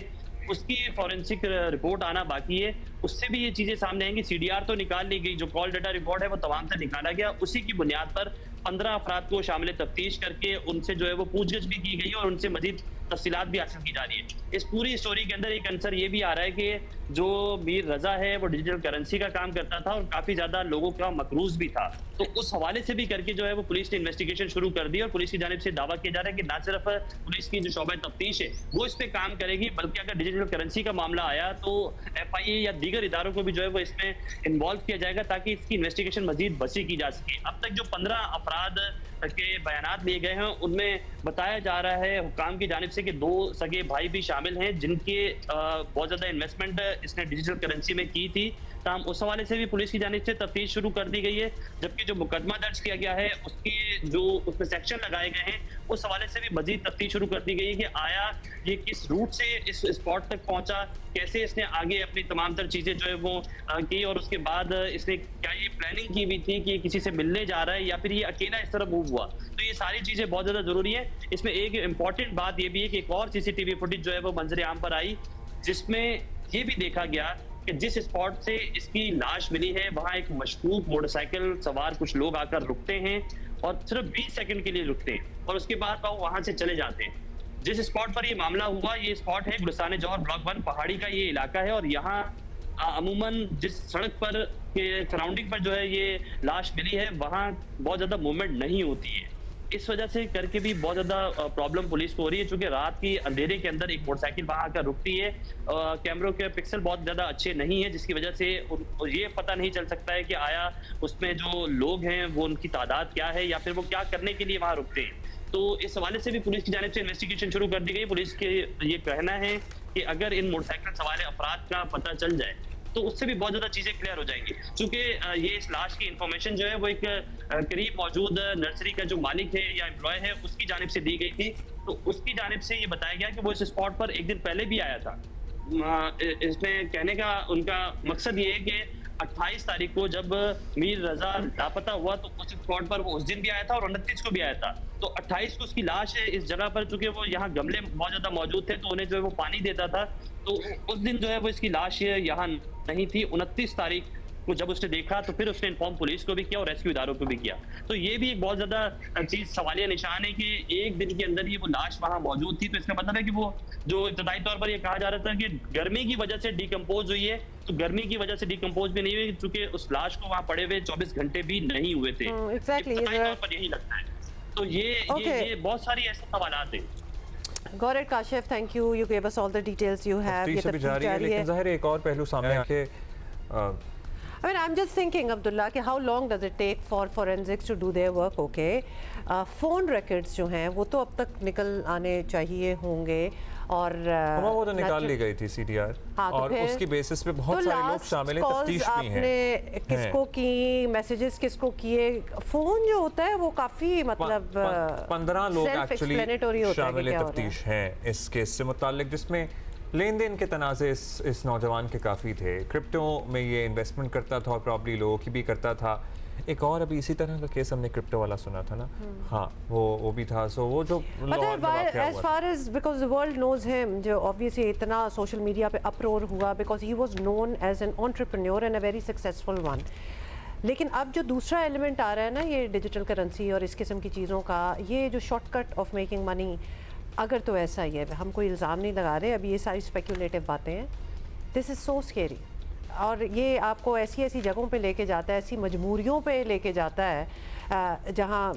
उसकी फॉरेंसिक रिपोर्ट आना बाकी है। उससे भी ये चीजें सामने आएंगी। CDR तो निकाल ली गई, जो कॉल डाटा रिकॉर्ड है वो तमाम से निकाला गया। उसी की बुनियाद पर 15 अफराद को शामिल तफ्तीश करके उनसे जो है वो पूछगछ भी की गई और उनसे मजीद तफसीलात भी हासिल की जा रही है। इस पूरी स्टोरी के अंदर एक आंसर ये भी आ रहा है कि जो मीर रजा है वो डिजिटल करेंसी का काम करता था और काफी ज्यादा लोगों का मकरूज भी था। तो उस हवाले से भी करके जो है वो पुलिस ने इन्वेस्टिगेशन शुरू कर दी और पुलिस की जानिब से दावा किया जा रहा है कि ना सिर्फ पुलिस की जो शोबा तफ्तीश है वो इस पे काम करेगी, बल्कि अगर डिजिटल करेंसी का मामला आया तो FIA या दीगर इदारों को भी जो है वो इसमें इन्वॉल्व किया जाएगा ताकि इसकी इन्वेस्टिगेशन मजीद बसी की जा सके। अब तक जो 15 अफराद के बयानात लिए गए हैं उनमें बताया जा रहा है हुकाम की जानिब से कि 2 सगे भाई भी शामिल हैं जिनके बहुत ज्यादा इन्वेस्टमेंट इसने डिजिटल करेंसी में की थी। तमाम उस हवाले से भी पुलिस की जानिब से तफ्तीश शुरू कर दी गई है, जबकि जो मुकदमा दर्ज किया गया है उसकी जो उसमें सेक्शन लगाए गए हैं उस हवाले से भी मजीद तफ्तीश शुरू कर दी गई है कि आया ये किस रूट से इस स्पॉट तक पहुंचा, कैसे इसने आगे अपनी तमाम तर चीजें जो है वो की, और उसके बाद इसने क्या ये प्लानिंग की हुई थी कि किसी से मिलने जा रहा है या फिर ये अकेला इस तरह मूव हुआ। तो ये सारी चीजें बहुत ज्यादा जरूरी है। इसमें एक इंपॉर्टेंट बात ये भी है कि एक और CCTV फुटेज जो है वो मंजर आम पर आई जिसमें ये भी देखा गया कि जिस स्पॉट से इसकी लाश मिली है वहां एक मशकूक मोटरसाइकिल सवार कुछ लोग आकर रुकते हैं और सिर्फ 20 सेकंड के लिए रुकते हैं और उसके बाद वो वहां से चले जाते हैं। जिस स्पॉट पर ये मामला हुआ, ये स्पॉट है गुलिस्तान जौहर ब्लॉक 1 पहाड़ी का ये इलाका है और यहाँ अमूमन जिस सड़क पर के सराउंडिंग पर जो है ये लाश मिली है वहाँ बहुत ज़्यादा मूवमेंट नहीं होती है। इस वजह से करके भी बहुत ज़्यादा प्रॉब्लम पुलिस को हो रही है, क्योंकि रात की अंधेरे के अंदर एक मोटरसाइकिल वहाँ आकर रुकती है। कैमरों के पिक्सल बहुत ज़्यादा अच्छे नहीं है, जिसकी वजह से ये पता नहीं चल सकता है कि आया उसमें जो लोग हैं वो उनकी तादाद क्या है या फिर वो क्या करने के लिए वहाँ रुकते हैं। तो इस हवाले से भी पुलिस की जानिब से इन्वेस्टिगेशन शुरू कर दी गई। पुलिस के ये कहना है कि अगर इन मोटरसाइकिल सवार अफराद का पता चल जाए तो उससे भी बहुत ज्यादा चीजें क्लियर हो जाएंगी, क्योंकि ये इस लाश की इंफॉर्मेशन जो है वो एक करीब मौजूद नर्सरी का जो मालिक है या एम्प्लॉय है उसकी जानिब से दी गई थी। तो उसकी जानिब से ये बताया गया कि वो इस स्पॉट पर एक दिन पहले भी आया था। इसमें कहने का उनका मकसद ये है कि 28 तारीख को जब मीर रजा लापता हुआ तो उस स्पॉट पर वो उस दिन भी आया था और 29 को भी आया था। तो 28 को उसकी लाश है इस जगह पर, चूंकि वो यहाँ गमले बहुत ज्यादा मौजूद थे तो उन्हें जो है वो पानी देता था, तो उस दिन जो है वो इसकी लाश यहाँ नहीं थी। 29 तारीख को जब उसने देखा तो फिर उसने इन्फॉर्म पुलिस को भी किया और रेस्क्यू इदारों को भी किया। तो ये भी एक बहुत ज्यादा चीज सवालिया निशान है कि एक दिन के अंदर ही वो लाश वहां मौजूद थी। तो इसका मतलब है कि वो जो इब्तदाई तौर पर ये कहा जा रहा था कि गर्मी की वजह से डिकम्पोज हुई है, तो गर्मी की वजह से डिकम्पोज भी नहीं हुई, क्योंकि उस लाश को वहां पड़े हुए 24 घंटे भी नहीं हुए थे। इब्तदाई तौर पर यही लगता है। तो ये बहुत सारी ऐसे सवालात हैं। Got it, Kashif. Thank you. You gave us all the details you have. ये तफ्तीश जारी है, लेकिन ज़ाहिर है एक और पहलू सामने आके I mean, I'm just thinking, Abdullah, कि how long does it take for forensics to do their work? Okay, phone records जो हैं वो तो अब तक निकल आने चाहिए होंगे और वो तो निकाल ली गई थी CTR और उसकी बेसिस पे बहुत सारे लोग शामिल हैं, तफ्तीश भी हैं। आपने किसको की, मैसेजेस किसको किए, फोन जो होता है वो काफी मतलब 15 लोग एक्चुअली शामिल तफ्तीश हैं इस केस से मुताल्लिक, जिसमें लेन देन के तनाज़े इस नौजवान के काफ़ी थे। क्रिप्टो में ये इन्वेस्टमेंट करता था और प्रॉपर्टी लोगों की भी करता था। एक और अभी इसी तरह का केस हमने क्रिप्टो वाला सुना था ना, हाँ वो भी था। सो वो जो as far as because the world knows him, जो obviously इतना सोशल मीडिया पे अप्रोर हुआ because he was known as an entrepreneur and a very successful one। लेकिन अब जो दूसरा एलिमेंट आ रहा है ना, ये डिजिटल करेंसी और इस किस्म की चीज़ों का, ये जो शॉर्टकट ऑफ मेकिंग मनी, अगर तो ऐसा ही है, हम कोई इल्ज़ाम नहीं लगा रहे, अभी ये सारी स्पेकुलेटिव बातें हैं। दिस इज़ सो स्केरी और ये आपको ऐसी ऐसी जगहों पे लेके जाता है, ऐसी मजबूरियों पे लेके जाता है जहाँ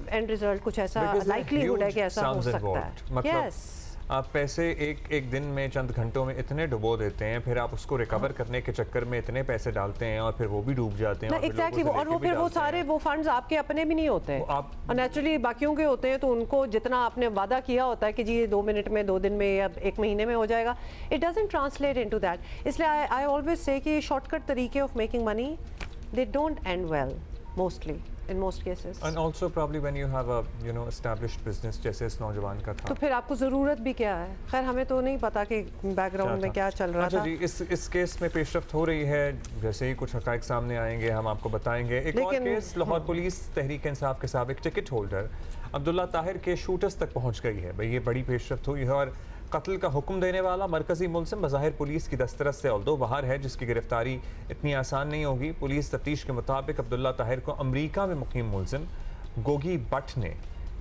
एंड रिजल्ट कुछ ऐसा लाइकलीहुड है कि ऐसा हो सकता है। यस, आप पैसे एक दिन में चंद घंटों में इतने डुबो देते हैं, फिर आप उसको रिकवर करने के चक्कर में इतने पैसे डालते हैं और फिर वो भी डूब जाते हैं। एग्जैक्टली, और वो फिर वो सारे वो फंड्स आपके अपने भी नहीं होते हैं और नेचुरली बाकियों के होते हैं, तो उनको जितना आपने वादा किया होता है कि जी 2 मिनट में, 2 दिन में या 1 महीने में हो जाएगा, it doesn't translate into that. इसलिए आई ऑलवेज से कि शॉर्टकट तरीके of making money, they don't and well mostly in most cases, and also probably when you have a established business जैसे इस नौजवान का था, तो फिर आपको ज़रूरत भी क्या है। खैर हमें तो नहीं पता कि बैकग्राउंड में क्या चल रहा था। जी, इस केस में पेशरफ्त हो रही है, जैसे ही कुछ हक़ाइक़ सामने आएंगे हम आपको बताएंगे। एक और केस, लाहौर पुलिस तहरीक इंसाफ के साबिक टिकट होल्डर अब्दुल्ला ताहिर के शूटर्स तक पहुँच गई है। भाई ये बड़ी पेशरफ्त हुई है और कत्ल का हुक्म देने वाला मरकजी मुलजिम बज़ाहिर पुलिस की दस्तरस से ऑल्दो बाहर है, जिसकी गिरफ्तारी इतनी आसान नहीं होगी। पुलिस तफ्तीश के मुताबिक अब्दुल्ला ताहिर को अमरीका में मुकीम मुलजिम गोगी बट ने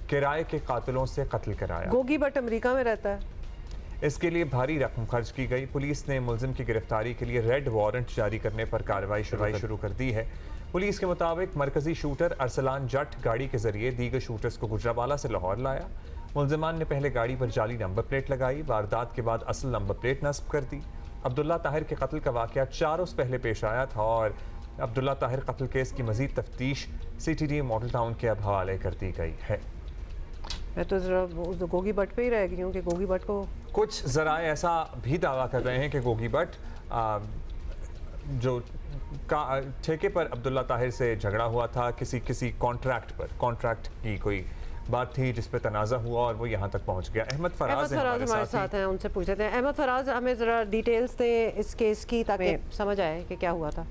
किराए के कातिलों से कत्ल कराया। गोगी बट अमरीका में रहता है। इसके लिए भारी रकम खर्च की गई। पुलिस ने मुलजिम की गिरफ्तारी के लिए रेड वारंट जारी करने पर कार्रवाई शुरू कर दी है। पुलिस के मुताबिक मरकजी शूटर अरसलान जट गाड़ी के जरिए दीगर शूटर्स को गुजरावाला से लाहौर लाया। मुलजिमान ने पहले गाड़ी पर जाली नंबर प्लेट लगाई, वारदात के बाद असल नंबर प्लेट नस्ब कर दी। अब्दुल्ला ताहिर के कत्ल का वाक़या 4 रोज़ पहले पेश आया था और अब्दुल्ला ताहिर कत्ल केस की मज़ीद तफ्तीश CTD मॉडल टाउन के अब हवाले कर दी गई है। मैं तो ज़रा गोगी बट पे ही रह गई हूँ कि गोगी बट को कुछ ज़राए ऐसा भी दावा कर रहे हैं कि गोगी बट जो ठेके पर अब्दुल्ला ताहिर से झगड़ा हुआ था, किसी कॉन्ट्रैक्ट की कोई बात थी जिस पे तनाज़ा हुआ और वो यहाँ तक पहुँच गया। अहमद फराज हमारे साथ हैं, उनसे पूछ लेते हैं। अहमद फराज, हमें ज़रा डिटेल्स दें इस केस की ताकि समझ आए कि क्या हुआ था।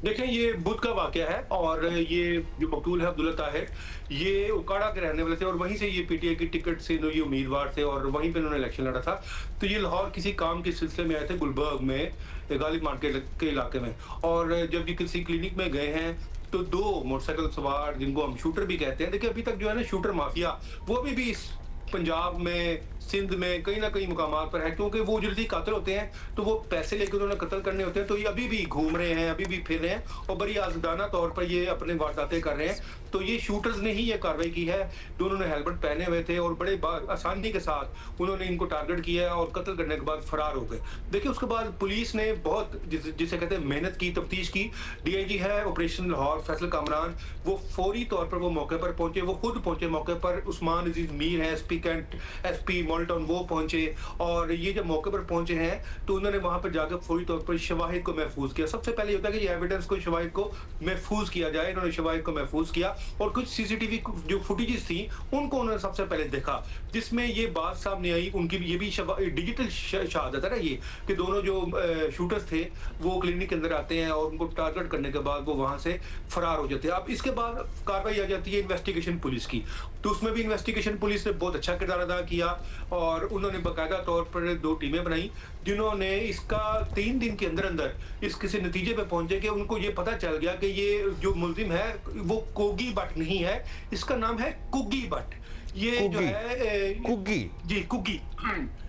देखें, ये बुध का वाकया है और ये जो मकतूल है अब्दुल्ला ताहिर, ये उकाड़ा के रहने वाले थे और वहीं से ये पीटीआई की टिकट से ये उम्मीदवार थे और वहीं पे उन्होंने इलेक्शन लड़ा था। तो ये लाहौर किसी काम के सिलसिले में आए थे गुलबर्ग में, गालिब मार्केट के इलाके में, और जब ये किसी क्लिनिक में गए हैं तो 2 मोटरसाइकिल सवार, जिनको हम शूटर भी कहते हैं, देखिए अभी तक जो है ना शूटर माफिया वो अभी भी इस पंजाब में, सिंध में कहीं ना कहीं मुकामात पर है, क्योंकि वो जल्दी कातिल होते हैं तो वो पैसे लेकर उन्होंने कत्ल करने होते हैं। तो ये अभी भी घूम रहे हैं, अभी भी फिर रहे हैं और बड़ी आज़ादाना तौर पर ये अपने वारदातें कर रहे हैं। तो ये शूटर्स ने ही ये कार्रवाई की है। दोनों ने हेलमेट पहने हुए थे और बड़े आसानी के साथ उन्होंने इनको टारगेट किया और कत्ल करने के बाद फरार हो गए। देखिए उसके बाद पुलिस ने बहुत जिसे कहते हैं मेहनत की, तफ्तीश की। डीआईजी है ऑपरेशन लाहौर फैसल कामरान, वो फौरी तौर पर वो मौके पर पहुंचे, वो खुद पहुंचे मौके पर। उस्मान अजीज मीर है एसपी कैंट, एसपी मॉल्टन, वो पहुंचे और ये जब मौके पर पहुंचे हैं तो उन्होंने वहां पर जाकर फौरी तौर पर शवाहिद को महफूज किया। सबसे पहले होता है कि एविडेंस को, शवाहिद को महफूज किया जाए। इन्होंने शवाहिद को महफूज किया और कुछ सीसीटीवी जो फुटेजेस थी उनको उन्होंने सबसे पहले देखा, जिसमें ये बात सामने आई उनकी, ये भी डिजिटल शहादत है ना ये, कि दोनों जो शूटर्स थे वो क्लिनिक के अंदर आते हैं और उनको टारगेट करने के बाद वो वहां से फरार हो जाते हैं। अब इसके बाद कार्रवाई आ जाती है इन्वेस्टिगेशन पुलिस की, तो उसमें भी इन्वेस्टिगेशन पुलिस ने बहुत अच्छा किरदार अदा किया और उन्होंने बाकायदा तौर पर 2 टीमें बनाई, जिन्होंने इसका 3 दिन के अंदर अंदर इस किसी नतीजे पे पहुंचे कि उनको ये पता चल गया कि ये जो मुल्जिम है वो कोगी बट नहीं है, इसका नाम है कुगी बट। ये जो है कुगी, जी कुगी।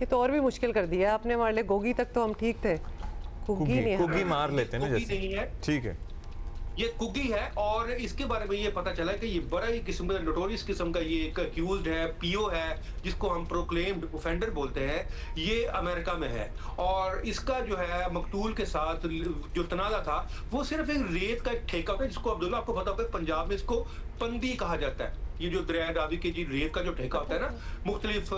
ये तो और भी मुश्किल कर दिया आपने हमारे लिए। गोगी तक तो हम ठीक थे, कुगी नहीं है। कुगी मार लेते हैं ना जैसे, ठीक है। ये कुकी है और इसके बारे में ये पता चला कि ये बड़ा ही किस्म का नोटोरियस किस्म का ये एक अक्यूज्ड है, पीओ है, जिसको हम प्रोक्लेम्ड ऑफेंडर बोलते हैं। ये अमेरिका में है और इसका जो है मकतूल के साथ जो तनाज़ा था वो सिर्फ एक रेत का एक ठेका होता है, जिसको अब्दुल्ला आपको पता होगा पंजाब में इसको पंदी कहा जाता है। ये जो दरिया रावी के जी रेत का जो ठेका होता है ना, मुख्तलिफ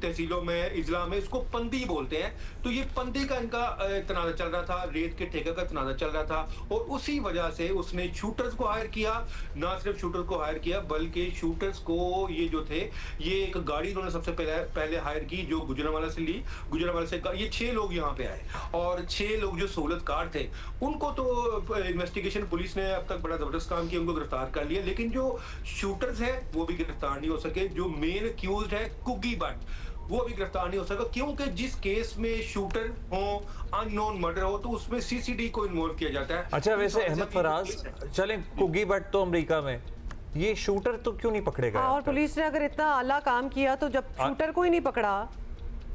तहसीलों में, इजला में इसको पंदी बोलते हैं। तो ये पंदी का इनका तनाज़ा चल रहा था, रेत के ठेके का तनाज़ा चल रहा था और उसी वजह से उसने शूटर्स को हायर किया। ना सिर्फ शूटर्स को हायर किया बल्कि शूटर्स को ये जो थे, ये एक गाड़ी उन्होंने सबसे पहले हायर की जो गुजरांवाला से ली। गुजरांवाला से ये 6 लोग यहाँ पे आए और 6 लोग जो सहूलतकार थे उनको तो इन्वेस्टिगेशन पुलिस ने अब तक बड़ा जबरदस्त काम किया, उनको गिरफ्तार कर लिया। लेकिन जो शूटर्स है वो भी गिरफ्तार नहीं हो सके। जो मेन अक्यूज्ड है कुगी बट, वो अभी गिरफ्तार नहीं हो सका, क्योंकि जिस केस में शूटर हो, अननोन मर्डर हो, तो उसमें सीसीडी को इन्वॉल्व किया जाता है। अच्छा वैसे अहमद फराज, चलें कुगी बट तो अमेरिका में, ये शूटर तो क्यों नहीं पकड़ेगा? और पुलिस ने अगर इतना आला काम किया तो जब शूटर को ही नहीं पकड़ा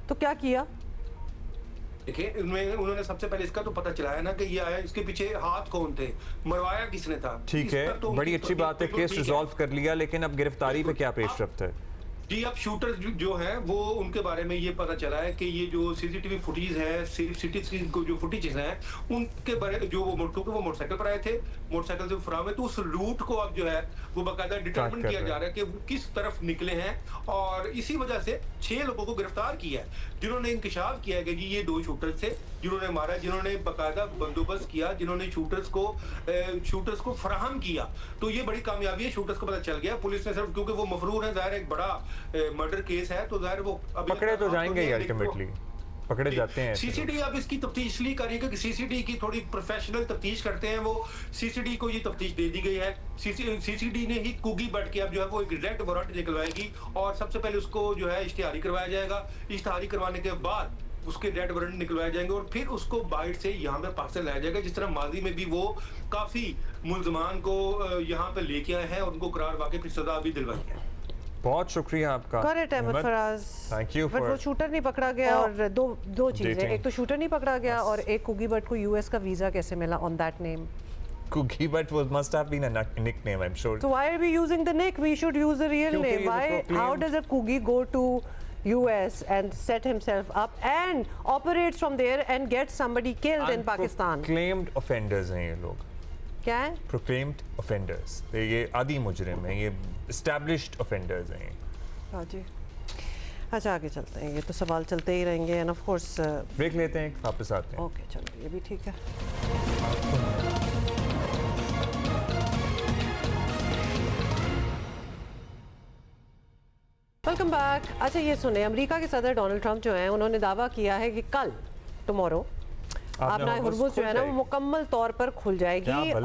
तो क्या किया? देखिए उन्होंने सबसे पहले इसका तो पता चलाया ना कि ये आया, इसके पीछे हाथ कौन थे, मरवाया किसने था। ठीक है, तो बड़ी अच्छी बात है, केस रिजॉल्व कर लिया, लेकिन अब गिरफ्तारी पे क्या पेशरफ्त है? जी अब शूटर जो है वो उनके बारे में ये पता चला है कि ये जो सीसीटीवी फुटेज है, सिटीज की जो फुटेजेस हैं उनके बारे जो वो मोटरसाइकिल पर आए थे, मोटरसाइकिल से फरार हुए, तो उस रूट को अब जो है वो बाकायदा डिटरमिन किया जा रहा है कि वो किस तरफ निकले हैं और इसी वजह से 6 लोगों को गिरफ्तार किया है, जिन्होंने इंकशाफ किया है कि ये 2 शूटर थे जिन्होंने मारा, जिन्होंने बाकायदा बंदोबस्त किया, जिन्होंने शूटर्स को फराहम किया। तो ये बड़ी कामयाबी है, शूटर्स को पता चल गया। पुलिस ने सिर्फ क्योंकि वो मफरूर है, जाहिर एक बड़ा मर्डर केस है, तो जाहिर वो पकड़े तो जाएंगे ही, अल्टीमेटली पकड़े जाते हैं। सीसीडी अब इसकी तफ्तीश इसलिए कर रही है कि सीसीडी की थोड़ी प्रोफेशनल तफ्तीश करते हैं वो, सीसीडी को ये तफ्तीश दे दी गई है। सीसीडी ने ही कुगी बट के अब जो है वो एक रेड वारंट निकलवाएगी और सबसे पहले उसको जो है इश्तिहारी करवाया जाएगा। इश्तिहारी करवाने के बाद उसके रेड वारंट निकलवाए जाएंगे और फिर उसको बाइट से यहाँ पे पाकिस्तान लाया जाएगा, जिस तरह माजी में भी वो काफी मुल्जमान को यहाँ पे लेके आए हैं और उनको करार वाकई फिर सजा भी दिलवाई है। बहुत शुक्रिया आपका। Correct Ahmad Faraz, thank you. But वो शूटर नहीं पकड़ा गया और दो चीजें, एक तो शूटर नहीं पकड़ा गया और एक कुगी बट को यूएस का वीजा कैसे मिला on that name? Cookie but must have been a nickname, I'm sure. So why are we using the nick? We should use the real name. Why? How does a Coogie go to US and set himself up and operates from there and gets somebody killed in Pakistan? Proclaimed offenders हैं ये लोग। क्या है? Proclaimed offenders। ये आदि मुजरिम हैं, ये established offenders हैं। हाँ जी। अच्छा आगे चलते हैं, ये तो सवाल चलते ही रहेंगे and of course ब्रेक लेते हैं, वापस आते हैं। ओके चलो, ये भी ठीक है। Welcome back. अच्छा ये सुने, अमेरिका के सदर डोनाल्ड ट्रंप जो हैं उन्होंने दावा किया है कि कल टुमारो अपना हुर्मुज़ जो है ना वो मुकम्मल तौर पर खुल जाएगी और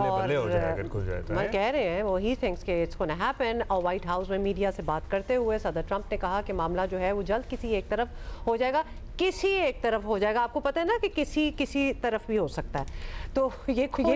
मैं कह रहे हैं वो ही थिंक्स कि इट्स गोना हैपन। और व्हाइट हाउस में मीडिया से बात करते हुए सदर ट्रंप ने कहा कि मामला जो है वो जल्द किसी एक तरफ हो जाएगा, किसी एक तरफ हो जाएगा। आपको पता है ना कि किसी तरफ भी हो सकता है, तो ये कोई he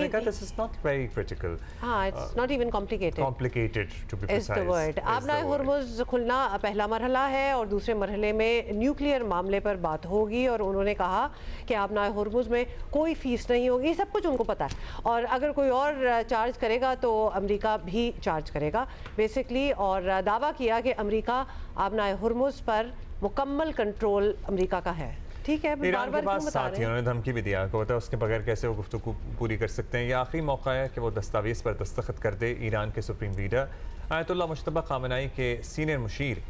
thought this is not very critical. It's not even complicated to be precise. is the word. अपना हुर्मुज़ खुलना पहला मरहला है और दूसरे मरहले में न्यूक्लियर मामले पर बात होगी और उन्होंने कहा कि अपना हुर्मुज़ में कोई फीस नहीं होगी, सब कुछ उनको पता है। और अगर कोई और चार्ज करेगा तो अमेरिका भी चार्ज करेगा बेसिकली, और दावा किया कि अमेरिका अपना हुर्मुज़ पर मुकम्मल कंट्रोल अमेरिका का है। ठीक है, ईरान के पास साथ ही उन्होंने धमकी भी दिया कि उसके बगैर कैसे वो गुफ्तगू पूरी कर सकते हैं। ये आखिरी मौका है कि वो दस्तावेज़ पर दस्तखत कर दे। ईरान के supreme leader Ayatollah Mojtaba Khamenei के सीनियर मुशीर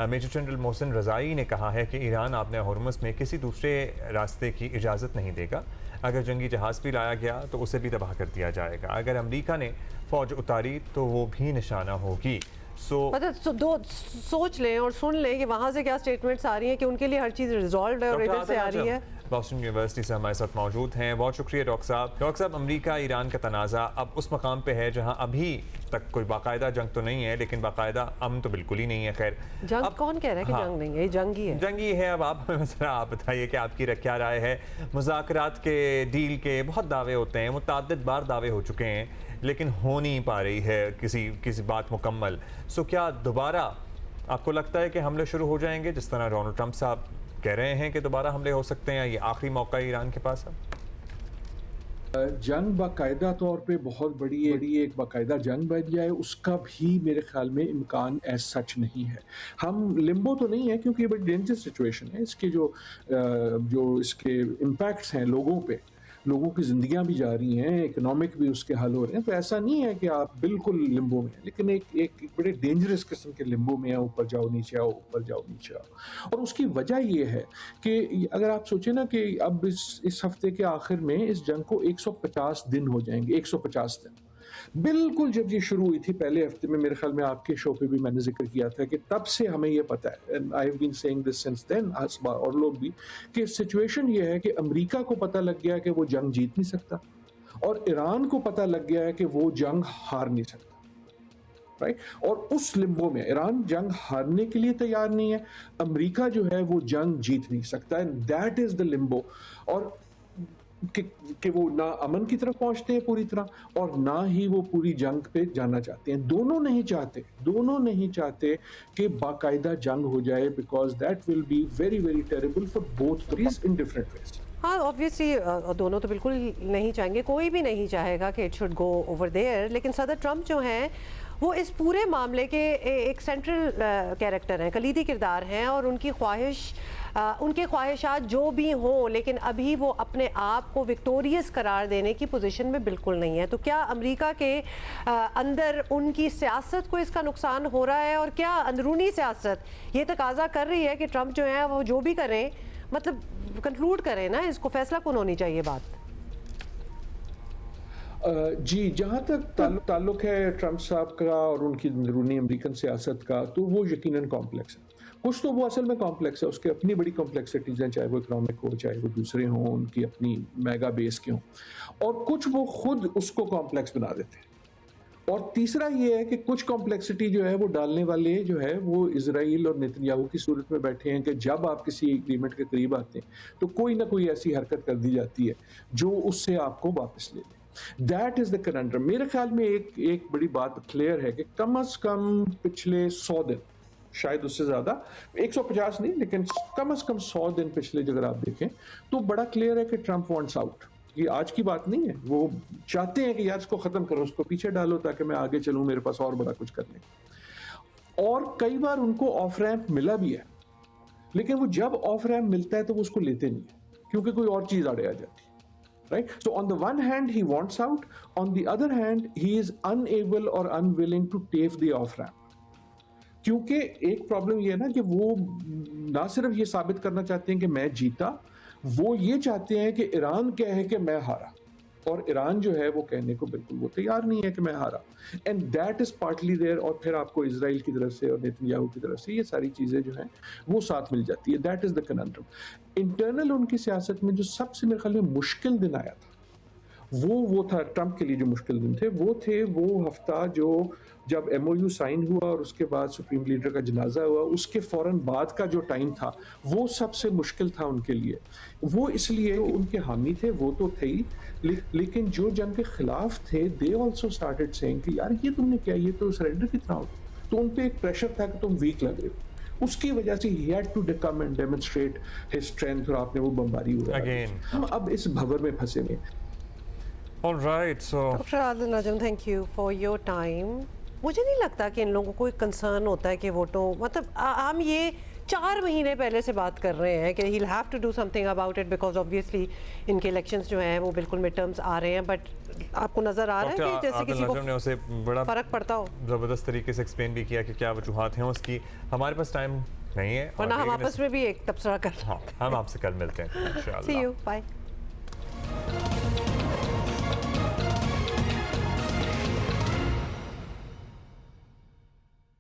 मेजर जनरल मोहसिन रज़ाई ने कहा है कि ईरान अपने हुर्मुज़ में किसी दूसरे रास्ते की इजाज़त नहीं देगा। अगर जंगी जहाज़ भी लाया गया तो उसे भी तबाह कर दिया जाएगा। अगर अमेरिका ने फ़ौज उतारी तो वो भी निशाना होगी। सोच लें और सुन लें कि वहाँ से क्या स्टेटमेंट्स आ रही हैं कि उनके लिए हर चीज़ रिजॉल्व है और इधर से आ रही है। बॉस्टन यूनिवर्सिटी से हमारे साथ मौजूद हैं, बहुत शुक्रिया डॉक्टर साहब। डॉक्टर साहब, अमेरिका ईरान का तनाज़ा अब उस मकाम पे है जहाँ अभी तक कोई बाकायदा जंग तो नहीं है, लेकिन बाकायदा अमन तो बिल्कुल ही नहीं है। खैर, जंग कौन कह रहा है कि जंग नहीं है? जंग ही है। जंग ही है। अब आप मसला आप बताइए कि आपकी क्या राय है। मुज़ाकरात के डील के बहुत दावे होते हैं, मुतअद्दिद बार दावे हो चुके हैं, लेकिन हो नहीं पा रही है किसी बात मुकम्मल। सो क्या दोबारा आपको लगता है कि हमले शुरू हो जाएंगे, जिस तरह डोनाल्ड ट्रंप साहब कह रहे हैं कि दोबारा हमले हो सकते हैं? ये आखिरी मौका है ईरान के पास अब? जंग बाकायदा तौर पे बहुत बड़ी एक बाकायदा जंग बन जाए, उसका भी मेरे ख्याल में इम्कान एज सच नहीं है। हम लिम्बो तो नहीं है क्योंकि ये बड़ी डेंजर सिचुएशन है। इसके जो इसके इम्पैक्ट्स हैं लोगों की ज़िंदगियां भी जा रही हैं, इकोनॉमिक भी उसके हल हो रहे हैं। तो ऐसा नहीं है कि आप बिल्कुल लिम्बो में हैं, लेकिन एक बड़े डेंजरस किस्म के लिम्बो में है, ऊपर जाओ नीचे आओ, ऊपर जाओ नीचे आओ। और उसकी वजह ये है कि अगर आप सोचें ना कि अब इस हफ्ते के आखिर में इस जंग को 150 दिन हो जाएंगे। 150 दिन बिल्कुल जब ये शुरू हुई थी पहले हफ्ते में, मेरे ख्याल में आपके शो पे भी मैंने जिक्र किया था कि तब से हमें ये पता है, and I have been saying this since then, असबा और लोग भी, कि सिचुएशन ये है कि अमेरिका को पता लग गया कि वो जंग जीत नहीं सकता और ईरान को पता लग गया है कि वो जंग हार नहीं सकता, राइट। और उस लिम्बो में ईरान जंग हारने के लिए तैयार नहीं है, अमेरिका जो है वो जंग जीत नहीं सकता, and that is the Limbo. और कि वो ना अमन की तरफ पहुंचते हैं पूरी तरह और ना ही वो पूरी जंग पे जाना चाहते हैं। दोनों नहीं चाहते कि बाकायदा जंग हो जाए, because that will be very very terrible for both parties in different ways. हाँ, ऑब्वियसली दोनों तो बिल्कुल नहीं चाहेंगे, कोई भी नहीं चाहेगा कि it should go over there. लेकिन सदर ट्रंप जो हैं वो इस पूरे मामले के एक सेंट्रल कैरेक्टर हैं, कलीदी किरदार हैं, और उनकी उनके ख्वाहिशात जो भी हों, लेकिन अभी वो अपने आप को विक्टोरियस करार देने की पोजीशन में बिल्कुल नहीं है। तो क्या अमेरिका के अंदर उनकी सियासत को इसका नुकसान हो रहा है, और क्या अंदरूनी सियासत ये तकाजा कर रही है कि ट्रंप जो है वो जो भी करें, मतलब कंक्लूड करें ना, इसको फैसला कौन होनी चाहिए बात? जी, जहाँ तक ताल्लुक है ट्रंप साहब का और उनकी अंदरूनी अमेरिकन सियासत का, तो वो यकीनन कॉम्प्लेक्स है। कुछ तो वो असल में कॉम्प्लेक्स है, उसके अपनी बड़ी कॉम्प्लेक्सिटीज़ हैं, चाहे वो इकोनॉमिक हो, चाहे वो दूसरे हों, उनकी अपनी मेगा बेस के हों, और कुछ वो खुद उसको कॉम्प्लेक्स बना देते हैं। और तीसरा ये है कि कुछ कॉम्प्लेक्सिटी जो है वो डालने वाले जो है वो इजराइल और नेतन्याहू की सूरत में बैठे हैं कि जब आप किसी एग्रीमेंट के करीब आते हैं तो कोई ना कोई ऐसी हरकत कर दी जाती है जो उससे आपको वापस ले ले। That is the condom. मेरे ख्याल में एक बड़ी बात क्लियर है कि कम अज कम पिछले 100 दिन, शायद उससे ज्यादा, 150 नहीं, लेकिन कम से कम 100 दिन पिछले अगर आप देखें तो बड़ा क्लियर है कि ट्रंप वांट्स आउट। ये आज की बात नहीं है, वो चाहते हैं कि यार इसको खत्म करो, उसको पीछे डालो ताकि मैं आगे चलूं, मेरे पास और बड़ा कुछ करने। और कई बार उनको ऑफ रैंप मिला भी है, लेकिन वो जब ऑफ रैंप मिलता है तो वो उसको लेते नहीं है, क्योंकि कोई और चीज आड़े आ जाती है, right? So on the one hand he wants out, on the other hand he is unable or unwilling to take the off ramp। क्योंकि एक प्रॉब्लम ये है ना कि वो ना सिर्फ ये साबित करना चाहते हैं कि मैं जीता, वो ये चाहते हैं कि ईरान क्या है कि मैं हारा। और ईरान जो है वो कहने को बिल्कुल वो तैयार नहीं है कि मैं हारा, and that is partly there. और फिर आपको इजराइल की तरफ से और नेतन्याहू की तरफ से ये सारी चीज़ें जो हैं वो साथ मिल जाती है। That is the conundrum. Internal उनकी सियासत में जो सबसे मेरे ख्याल में मुश्किल दिन आया था वो था ट्रंप के लिए जो मुश्किल दिन थे वो हफ्ता जो जब MOU साइन हुआ और उसके बाद सुप्रीम लीडर का जनाजा हुआ, उसके फ़ौरन बाद का जो टाइम था वो सबसे मुश्किल था उनके लिए। वो इसलिए उनके हामी थे, वो तो थे ही, लेकिन जो जंग के खिलाफ थे दे ऑल्सो स्टार्टेड सेइंग कि यार ये तुमने क्या, ये तो सरेंडर की तरह हो। तो उन पर एक प्रेशर था कि तुम वीक लग रहे हो, उसकी वजह से he had to come and demonstrate his strength, और आपने वो बमबारी हुआ। हम अब इस भंवर में फंसे हुए। All right, so doctor Adil Najam, thank you for your time. मुझे नहीं लगता कि इन लोगों को एक कंसर्न होता है कि वोटों, मतलब हम ये 4 महीने पहले से बात कर रहे हैं कि he will have to do something about it because obviously इनके इलेक्शंस जो हैं वो बिल्कुल मिड टर्म्स आ रहे हैं, बट आपको नजर आ रहा है कि जैसे किसी को ने उसे बड़ा फर्क पड़ता हो, ज़बरदस्त तरीके से एक्सप्लेन भी किया कि क्या वजूहात हैं उसकी। हमारे पास टाइम नहीं है, वरना हम आपस में भी एक तबसरा कर, हाँ, हम आपसे कल मिलते हैं इंशाल्लाह। सी यू, बाय।